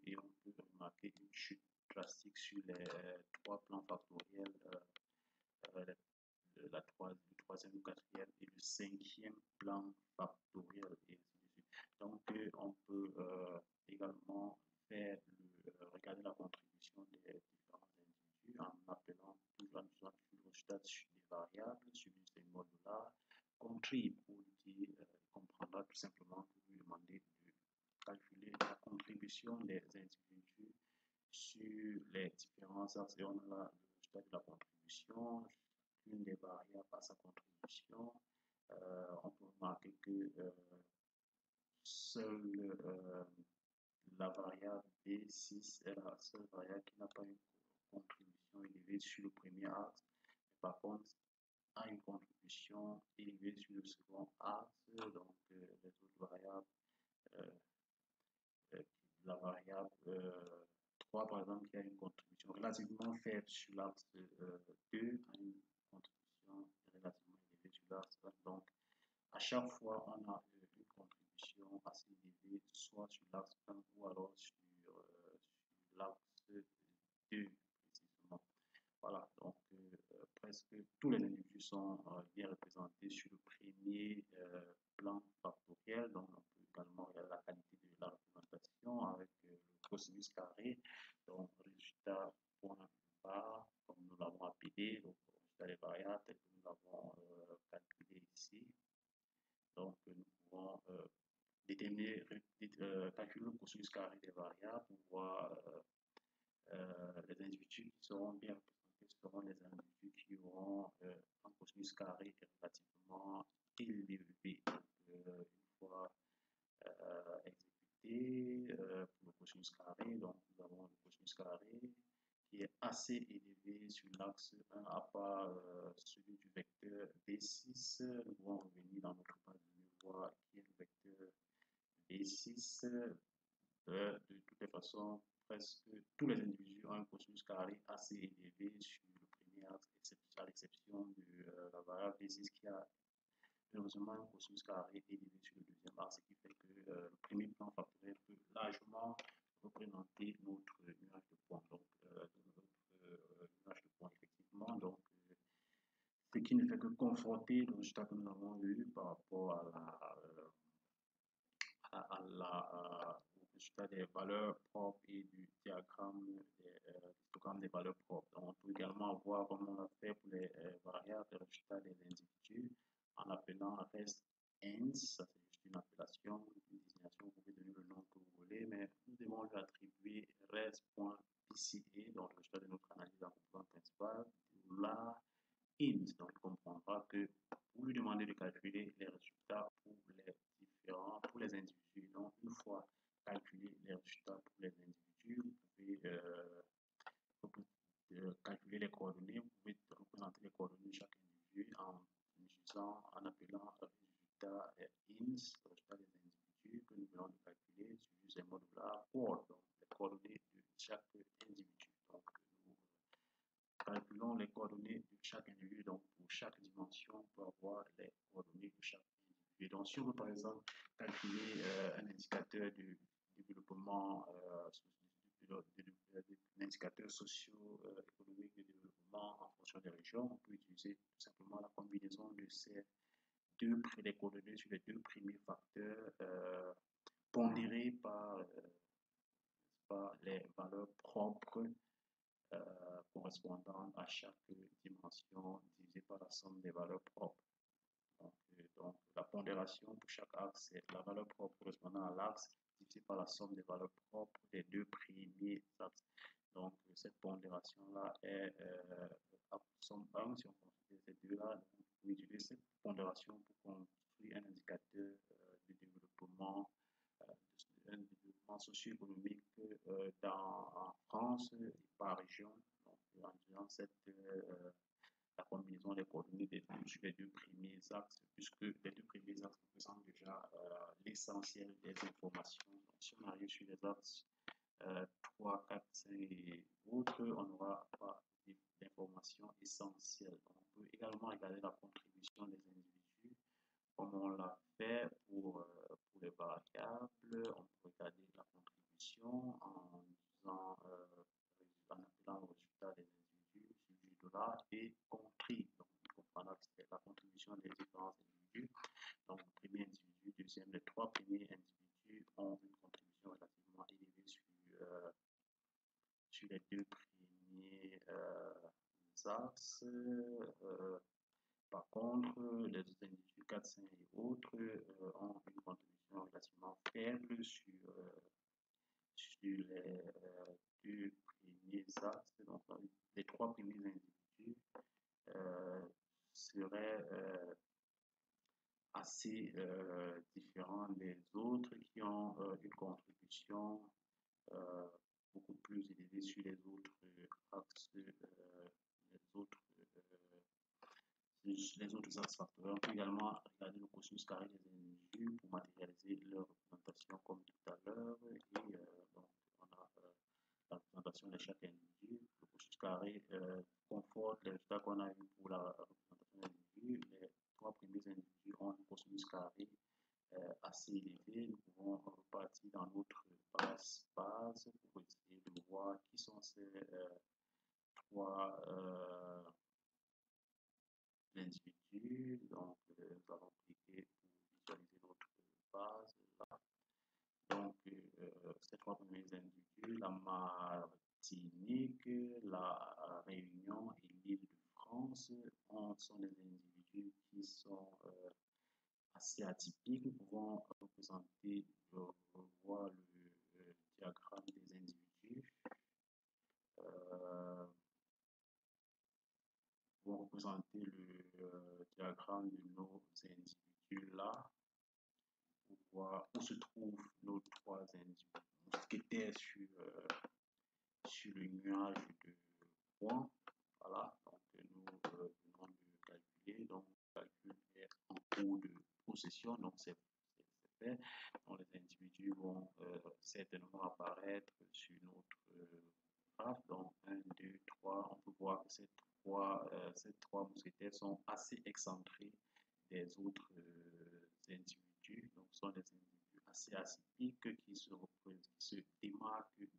et on peut remarquer une chute drastique sur les trois plans factoriels, le troisième, le quatrième et le cinquième plan factoriel et ainsi de suite. Donc, on peut également faire regarder la contribution des différents individus en appelant toujours le résultat des variables sur le symbole $, contrib pour dire, il comprendra tout simplement que vous lui demandez de calculer la contribution des individus sur les différents axes et on a le résultat de la contribution, une des variables à sa contribution. On peut remarquer que seule la variable B6 est la seule variable qui n'a pas une contribution élevée sur le premier axe, mais par contre a une contribution élevée sur le second axe. Donc les autres variables, la variable 3 par exemple qui a une contribution relativement faible sur l'axe 2 a une contribution relativement élevée sur l'axe 1. Donc à chaque fois on a une contribution assez élevée soit sur l'axe 1 ou alors sur l'axe 2 précisément. Voilà, donc presque tous les individus sont bien représentés sur le premier plan factoriel. Donc, on peut également regarder la qualité de la représentation avec le cosinus carré. Donc, résultat point bar, comme nous l'avons appelé, donc résultat des variables tel que nous l'avons calculé ici. Donc, nous pouvons déterminer, calculer le cosinus carré des variables pour voir les individus qui seront bien représentés seront les individus qui auront un cosinus carré relativement élevé. Donc, une fois exécuté pour le cosinus carré, donc nous avons le cosinus carré qui est assez élevé sur l'axe 1 à part celui du vecteur B6. Nous pouvons revenir dans notre base de données voir qui est le vecteur B6. De toutes les façons, presque tous les individus ont un cosinus carré assez élevé sur le premier axe, à l'exception de la variable B6 qui a heureusement un cosinus carré élevé sur le deuxième axe, ce qui fait que le premier plan factoriel peut largement représenter notre nuage de points. Donc, notre nuage de points, effectivement. Donc, ce qui ne fait que conforter le résultat que nous avons eu par rapport à la résultat des valeurs propres et du diagramme histogramme des valeurs propres. Donc, on peut également avoir, comme on l'a fait pour les variables, les résultats des individus en appelant rest ends. Ça, c'est juste une appellation, une désignation. Vous pouvez donner le nom que vous voulez, mais nous devons lui attribuer rest.pca, donc le résultat de notre analyse en composante principale, là int. Donc, il comprendra que vous lui demandez de calculer les résultats pour les individus. Donc, une fois calculé les résultats pour les individus, vous pouvez calculer les coordonnées. Vous pouvez représenter les coordonnées de chaque individu en appelant le résultat int, le résultat des individus que nous venons de calculer sur ces modules-là, donc les coordonnées de chaque individu. Donc, nous calculons les coordonnées de chaque individu. Donc, pour chaque dimension, on peut avoir les coordonnées de chaque individu. Donc, si on veut, par exemple, calculer un indicateur de développement, un indicateur socio-économique de développement en fonction des régions, on peut utiliser tout simplement la combinaison de ces les coordonnées sur les deux premiers facteurs pondérés par les valeurs propres correspondant à chaque dimension divisée par la somme des valeurs propres. Donc la pondération pour chaque axe, c'est la valeur propre correspondant à l'axe divisée par la somme des valeurs propres des deux premiers axes. Donc cette pondération-là est somme 1, si on considère ces deux-là. Vous pouvez utiliser cette pondération pour construire un indicateur de développement un développement socio-économique en France et par région. Donc, en utilisant la combinaison des coordonnées sur les deux premiers axes, puisque les deux premiers axes représentent déjà l'essentiel des informations. Donc, si on arrive sur les axes 3, 4, 5 et autres, on n'aura pas d'informations essentielles. On peut également regarder la contribution des individus comme on l'a fait pour les variables. On peut regarder la contribution en appelant le résultat des individus suivi de là et contrit. Donc, on comprendra que c'est la contribution des différents individus. Donc, le premier individu, deuxième, les trois premiers individus ont une contribution relativement élevée sur les deux premiers axes. Par contre, les autres individus 4, 5 et autres ont une contribution relativement faible sur les deux premiers axes. Donc, les trois premiers individus seraient assez différents des autres qui ont une contribution beaucoup plus élevée sur les autres axes, les autres axes factoriels. On peut également regarder le cosinus carré des individus pour matérialiser leur représentation comme tout à l'heure. Et donc, on a la représentation de chaque individu. Le cosinus carré conforte les résultats qu'on a eu pour la représentation des individus. Les trois premiers individus ont un cosinus carré assez élevé. Nous pouvons repartir dans notre base pour essayer de voir qui sont ces trois l'individu. Donc, nous allons cliquer pour visualiser notre base là. Donc, ces trois premiers individus, la Martinique, la Réunion et l'île de France, sont des individus qui sont assez atypiques. Nous pouvons représenter, voir le diagramme des individus. Vont représenter le diagramme de nos individus là pour voir où se trouvent nos trois individus qui étaient sur le nuage de points. Voilà, donc nous venons de calculer. Donc, le calcul est en cours de procession, donc c'est fait. Donc, les individus vont certainement apparaître sur notre graphe. Donc, 1, 2, 3, on peut voir que ces trois mousquetaires sont assez excentrés des autres individus. Donc, ce sont des individus assez atypiques qui se démarquent du.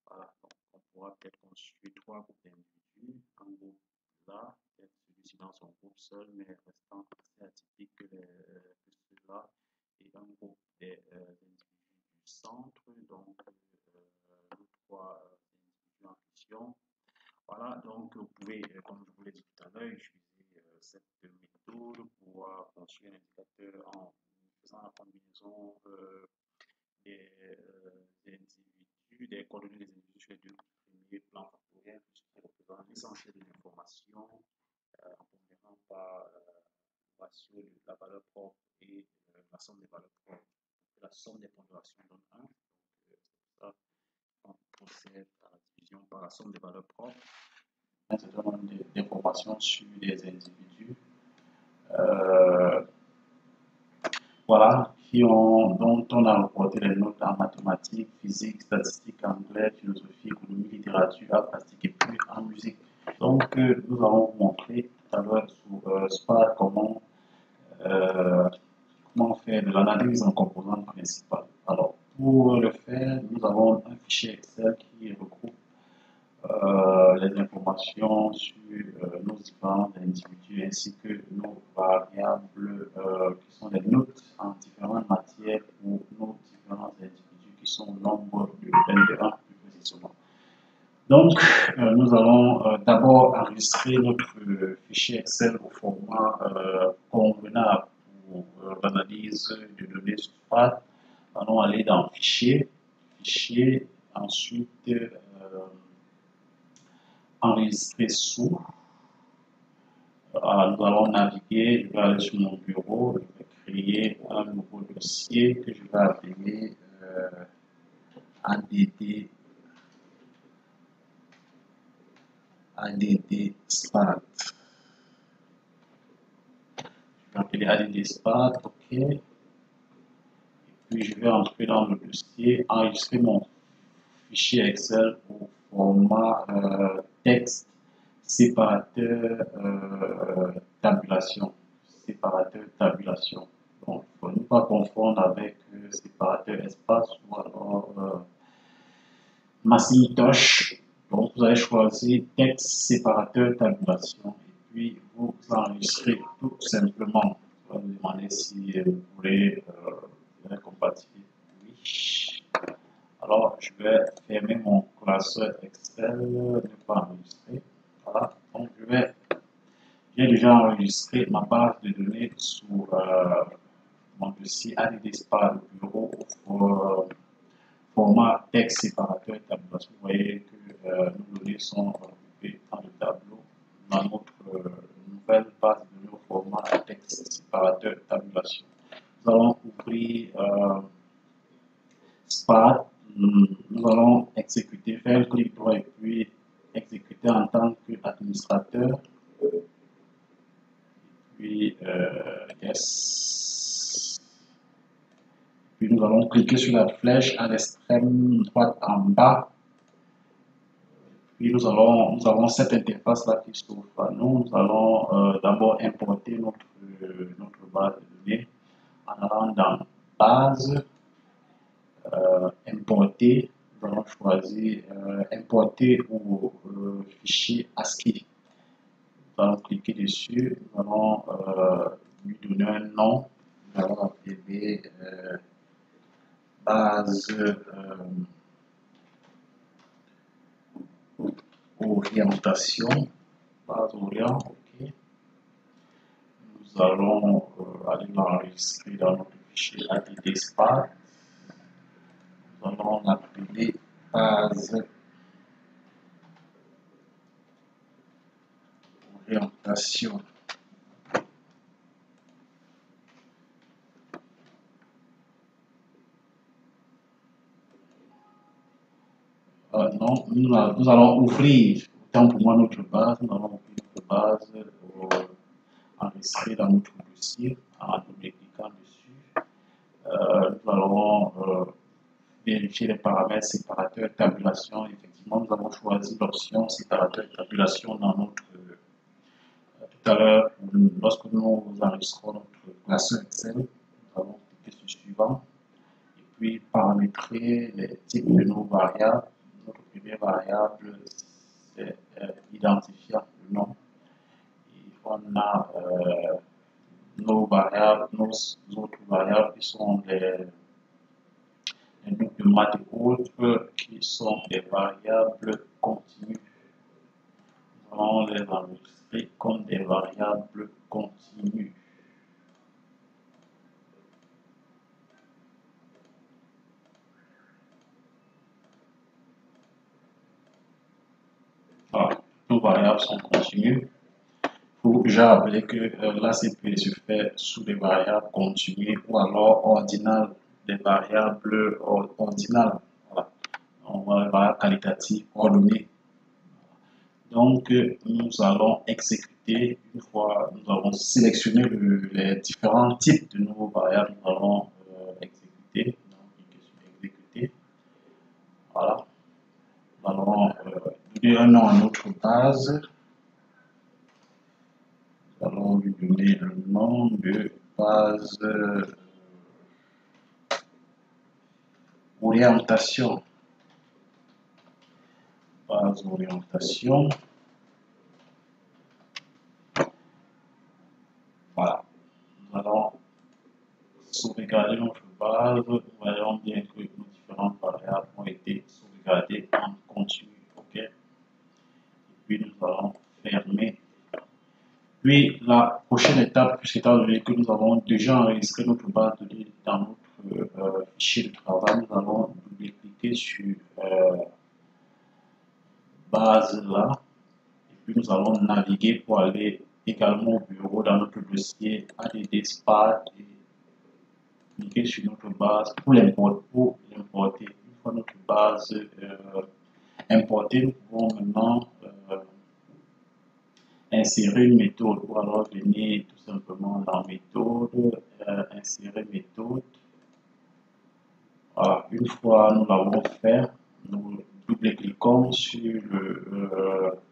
Voilà, donc on pourra peut-être constituer trois groupes d'individus. Un groupe là, peut-être celui-ci dans son groupe seul, mais restant assez atypique que ceux-là, et un groupe des individus pouvez, comme je vous l'ai dit tout à l'heure, utiliser cette méthode pour pouvoir construire un indicateur en faisant la combinaison des individus, des coordonnées des individus sur les deux premiers plans factoriels, qui représentent l'essentiel de l'information en combinant par le ratio de la valeur propre et la somme des valeurs propres. La somme des pondérations donne 1. Donc, c'est pour ça qu'on procède à la division par la somme des valeurs propres. Un certain nombre d'informations sur les individus. Voilà, dont on a reporté les notes en mathématiques, physique, statistiques, anglais, philosophie, économie, littérature, art plastique et puis en musique. Donc, nous allons vous montrer tout à l'heure sur Spark comment faire de l'analyse en composantes principales. Alors, pour le faire, nous avons un fichier Excel qui regroupe les informations sur nos différents individus ainsi que nos variables qui sont les notes en différentes matières pour nos différents individus qui sont au nombre de 21 plus précisément. Donc, nous allons d'abord enregistrer notre fichier Excel au format convenable pour l'analyse de données sur Spark. Nous allons aller dans Fichier, ensuite enregistrer sous. Nous allons naviguer, je vais aller sur mon bureau, je vais créer un nouveau dossier que je vais appeler ADD Spark. Je vais appeler ADD Spark, OK. Et puis je vais entrer dans le dossier, enregistrer mon fichier Excel au format texte séparateur tabulation. Donc, il ne faut pas confondre avec séparateur espace ou alors Macintosh. Donc, vous allez choisir texte séparateur tabulation et puis vous enregistrez tout simplement. Vous allez vous demander si vous voulez compatible. Oui. Alors, je vais fermer mon classeur Excel, ne pas enregistrer. Voilà. Donc, j'ai déjà enregistré ma base de données sur mon dossier ADD Spark bureau au format texte séparateur tabulation. Vous voyez que nos données sont regroupées dans le tableau dans notre nouvelle base de données au format texte séparateur tabulation. Nous allons ouvrir Spark. Nous allons exécuter, faire un clic droit et puis exécuter en tant qu'administrateur. Puis, yes. Puis nous allons cliquer sur la flèche à l'extrême droite en bas. Puis nous avons cette interface là qui s'ouvre à nous. Nous allons d'abord importer notre base de données en allant dans base, importer. Nous allons choisir importer au fichier ASCII. Nous allons cliquer dessus, nous allons lui donner un nom, nous allons appeler base orientation, base orient, ok. Nous allons aller l'enregistrer dans notre fichier ADD Spark. Nous allons l'appeler base orientation. Non, nous allons ouvrir, autant pour moi, notre base. Nous allons ouvrir notre base enregistrée dans notre dossier en double-cliquant dessus. Nous allons vérifier les paramètres séparateur tabulation. Effectivement, nous avons choisi l'option séparateur tabulation dans notre. Tout à l'heure, lorsque nous enregistrons notre classeur Excel, nous allons cliquer sur suivant et puis paramétrer les types de nos variables. Notre première variable, c'est identifiant, le nom. Et on a nos autres variables qui sont les groupes de maths et autres qui sont des variables continues. Nous allons les enregistrer comme des variables continues. Voilà, nos variables sont continues. J'ai rappelé que l'ACP se fait sous des variables continues ou alors ordinales, des variables ordinales. Voilà. On va les variables qualitatives ordonnées. Donc, nous allons exécuter, une fois nous avons sélectionné les différents types de nouveaux variables, nous allons exécuter. Donc, cliquer sur exécuter. Voilà. Nous allons donner un nom à notre base. Nous allons lui donner le nom de base orientation. Base orientation. Voilà. Nous allons sauvegarder notre base. Nous voyons bien que nos différentes variables ont été sauvegardées en continu. OK. Et puis nous allons fermer. Puis la prochaine étape, puisqu'étant donné que nous avons déjà enregistré notre base de données dans notre fichier de travail, nous allons double-cliquer sur base là. Et puis nous allons naviguer pour aller également au bureau dans notre dossier ADD Spark et cliquer sur notre base pour l'importer. Une fois notre base importée, nous pouvons maintenant insérer une méthode ou alors venir tout simplement dans méthode, insérer méthode. Voilà. Une fois nous l'avons fait, nous double-cliquons sur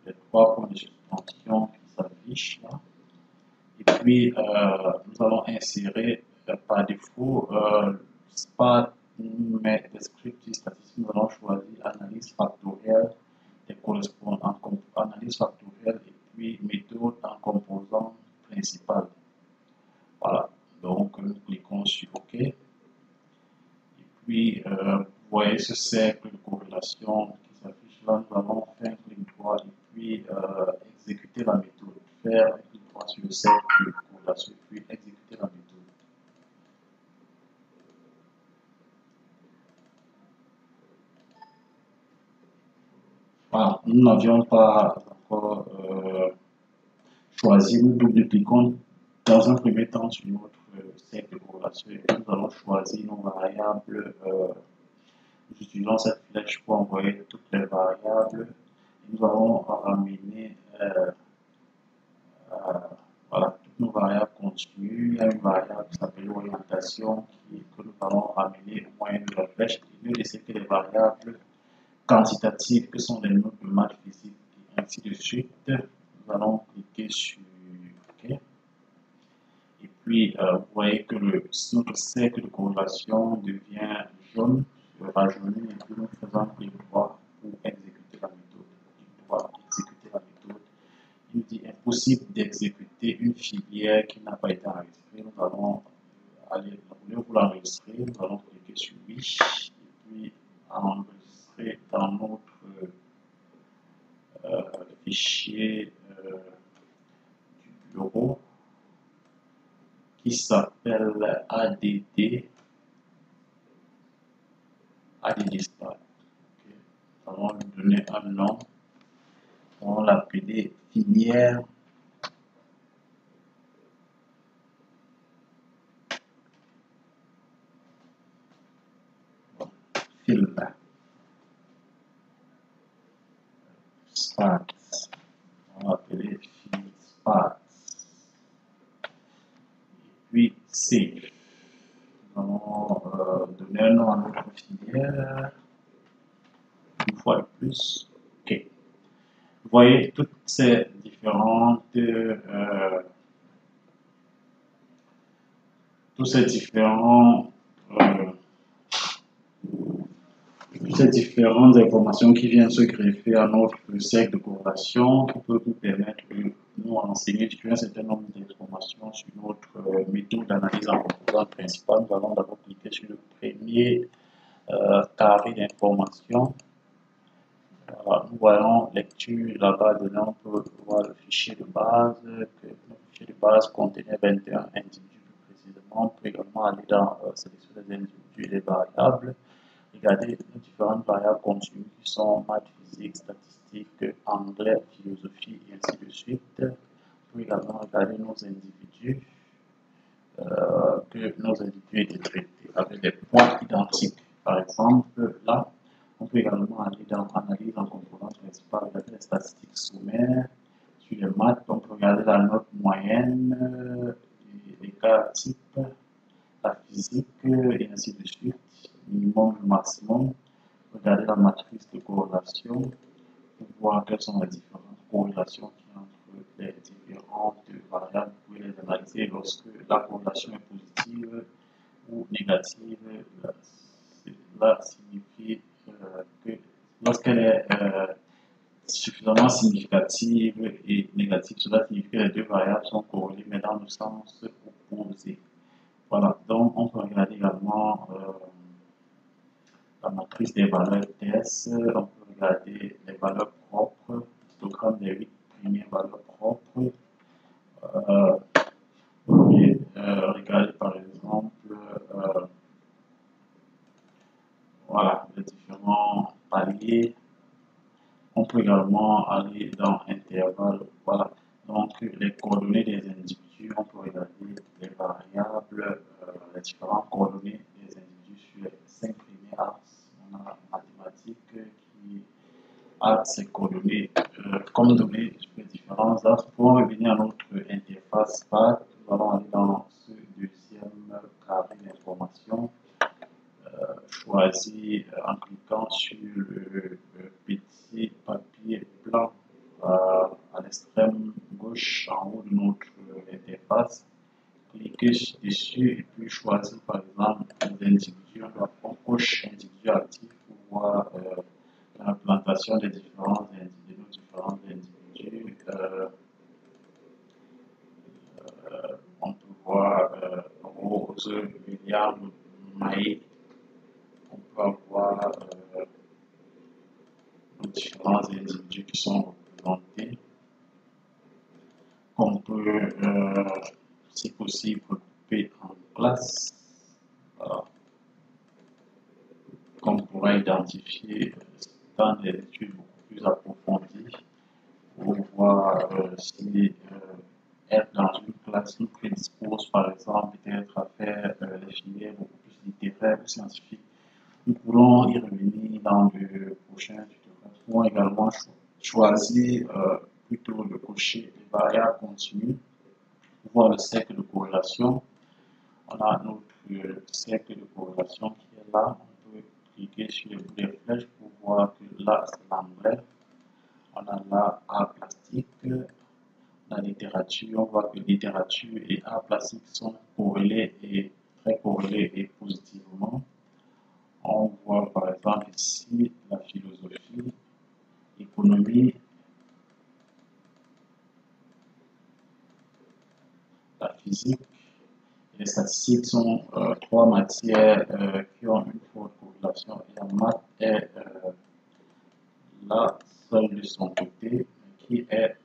les trois points de suspension qui s'affichent là. Et puis nous allons insérer par défaut Spark met des scripts statistiques. Nous allons choisir analyse factorielle des correspondants, analyse factorielle et puis méthode en composant principal. Voilà, donc nous cliquons sur OK. Et puis vous voyez ce cercle de corrélation qui s'affiche là. Nous allons faire un clic droit et puis exécuter la méthode. Faire un clic droit sur le cercle de corrélation et puis exécuter la méthode. Voilà, nous n'avions pas encore choisi, nous double-cliquons dans un premier temps sur notre cercle de corrélation et puis nous allons choisir nos variables. Nous utilisons cette flèche pour envoyer toutes les variables. Et nous allons ramener voilà, toutes nos variables continues. Il y a une variable qui s'appelle orientation que nous allons ramener au moyen de la flèche et ne laisser que les variables quantitatives que sont les notes de maths physique et ainsi de suite. Nous allons cliquer sur OK. Et puis, vous voyez que notre cercle de corrélation devient jaune, rajeuni, et puis nous faisons clic droit pour exécuter la méthode. Clic droit, exécuter la méthode. Il nous dit impossible d'exécuter une filière qui n'a pas été enregistrée. Nous allons aller, au lieu de l'enregistrer, nous allons cliquer sur oui, et puis enregistrer dans notre fichier du bureau qui s'appelle ADD Spark. Okay. Nous allons lui donner un nom. On va l'appeler filière film Spark. On va l'appeler film Spark. Et puis save. Nous allons donner un nom à notre filière. Une fois de plus. OK. Vous voyez toutes ces différentes toutes ces différentes informations qui viennent se greffer à notre cercle de corrélation qui peut nous permettre de nous renseigner sur un certain nombre d'informations sur notre méthode d'analyse en composants principal. Nous allons d'abord cliquer sur le premier carré d'information. Voilà, nous voyons lecture là-bas, on peut voir le fichier de base, que le fichier de base contenait 21 individus plus précisément. On peut également aller dans sélectionner les individus et les variables, regarder les différentes variables contenues qui sont maths, physique, statistique, anglais, philosophie et ainsi de suite. On peut également regarder nos individus, que nos individus étaient traités avec des points identiques. Par exemple, là, on peut également aller dans analyse en composante principale, regarder les statistiques sommaires sur les maths. On peut regarder la note moyenne, les cas types, la physique et ainsi de suite, minimum et maximum. Regarder la matrice de corrélation pour voir quelles sont les différentes corrélations qu'il y a entre les différentes variables. Vous pouvez les analyser lorsque la corrélation est positive ou négative. Cela signifie que lorsqu'elle est suffisamment significative et négative, cela signifie que les deux variables sont corrélées mais dans le sens opposé. Voilà, donc on peut regarder également la matrice des valeurs TS, on peut regarder les valeurs propres, histogramme des 8 premières valeurs propres. Vous pouvez regarder par exemple voilà, les différents paliers. On peut également aller dans intervalle, voilà, donc les coordonnées des individus, on peut regarder les variables, les différentes coordonnées des individus sur les 5 premiers axes. On a mathématiques qui a ces coordonnées comme données sur les différents axes. Pour revenir à notre interface PAT, nous allons aller dans ce deuxième carré d'information. Choisir en cliquant sur le petit papier blanc à l'extrême gauche en haut de notre interface. Cliquez dessus et puis choisir par exemple les individus. On coche individu actif pour voir l'implantation des différents individus. On peut voir Rose, William, Maï. On peut avoir les différents individus qui sont représentés. On peut, si possible, couper en classe. Qu'on pourra identifier dans des études beaucoup plus approfondies pour voir si être dans une classe nous prédispose, par exemple, peut-être à faire des filières beaucoup plus littéraires ou scientifiques. Nous pourrons y revenir dans le prochain tutoriel. Nous pouvons également choisir plutôt de cocher les variables continues pour voir le cercle de corrélation. On a notre cercle de corrélation qui est là. On peut cliquer sur les bouts des flèches pour voir que là c'est l'anglais. On a là art plastique. La littérature, on voit que littérature et art plastique sont corrélés et très corrélés et positivement. On voit par exemple ici la philosophie, l'économie, la physique. Les statistiques sont trois matières qui ont une forte corrélation et la maths est la seule de son côté qui est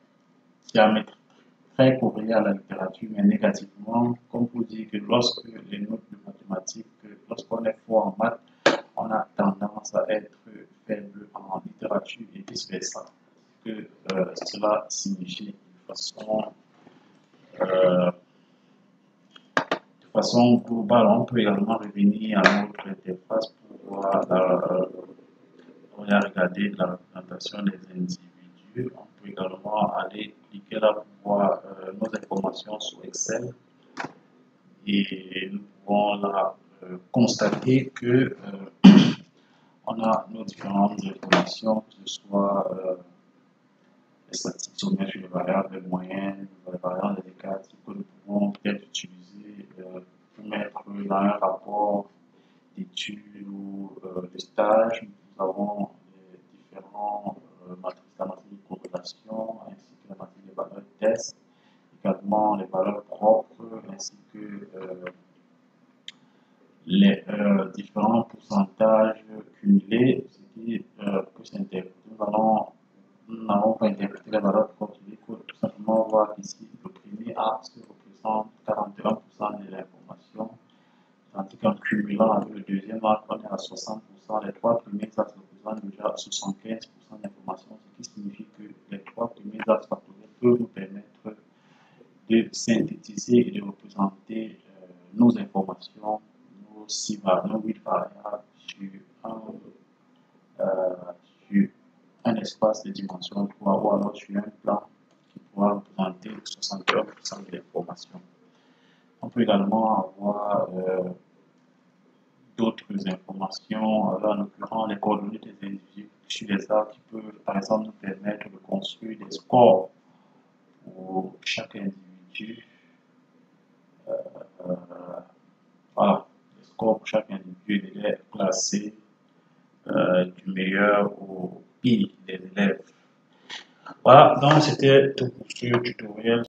très corrélée à la littérature mais négativement, comme pour dire que lorsque les notes de mathématiques, lorsqu'on est fort en maths, on a tendance à être faible en littérature et vice versa. Que cela signifie de façon globale. On peut également revenir à notre interface pour voir regarder la représentation des individus. On peut également aller cliquer là pour voir nos informations sur Excel et nous pouvons là constater que on a nos différentes informations, que ce soit les statistiques sommaires sur les variables moyennes, les variables des écarts que nous pouvons peut-être utiliser pour mettre dans un rapport d'études ou de stage. Nous avons les différents matrices, la matrice de corrélation ainsi que la matrice des valeurs de test, également les valeurs propres ainsi que les différents pourcentages cumulés, ce qui peut s'interpréter. nous n'allons pas interpréter les valeurs de code. Il faut tout simplement voir qu'ici, le premier axe représente 41% de l'information, tandis qu'en cumulant avec le deuxième axe, on est à 60%. Les trois premiers axes représentent déjà 75% d'information, ce qui signifie que les trois premiers axes factoriels peuvent nous permettre de synthétiser et de représenter nos informations, nos 8 variables sur un espace de dimension 3 ou alors sur un plan qui pourra représenter 61% de l'information. On peut également avoir d'autres informations, en l'occurrence les coordonnées des individus sur les arbres qui peuvent par exemple nous permettre de construire des scores pour chaque individu. Voilà, les scores pour chaque individu et de les classer du meilleur au pire des élèves. Voilà, donc c'était tout pour ce tutoriel.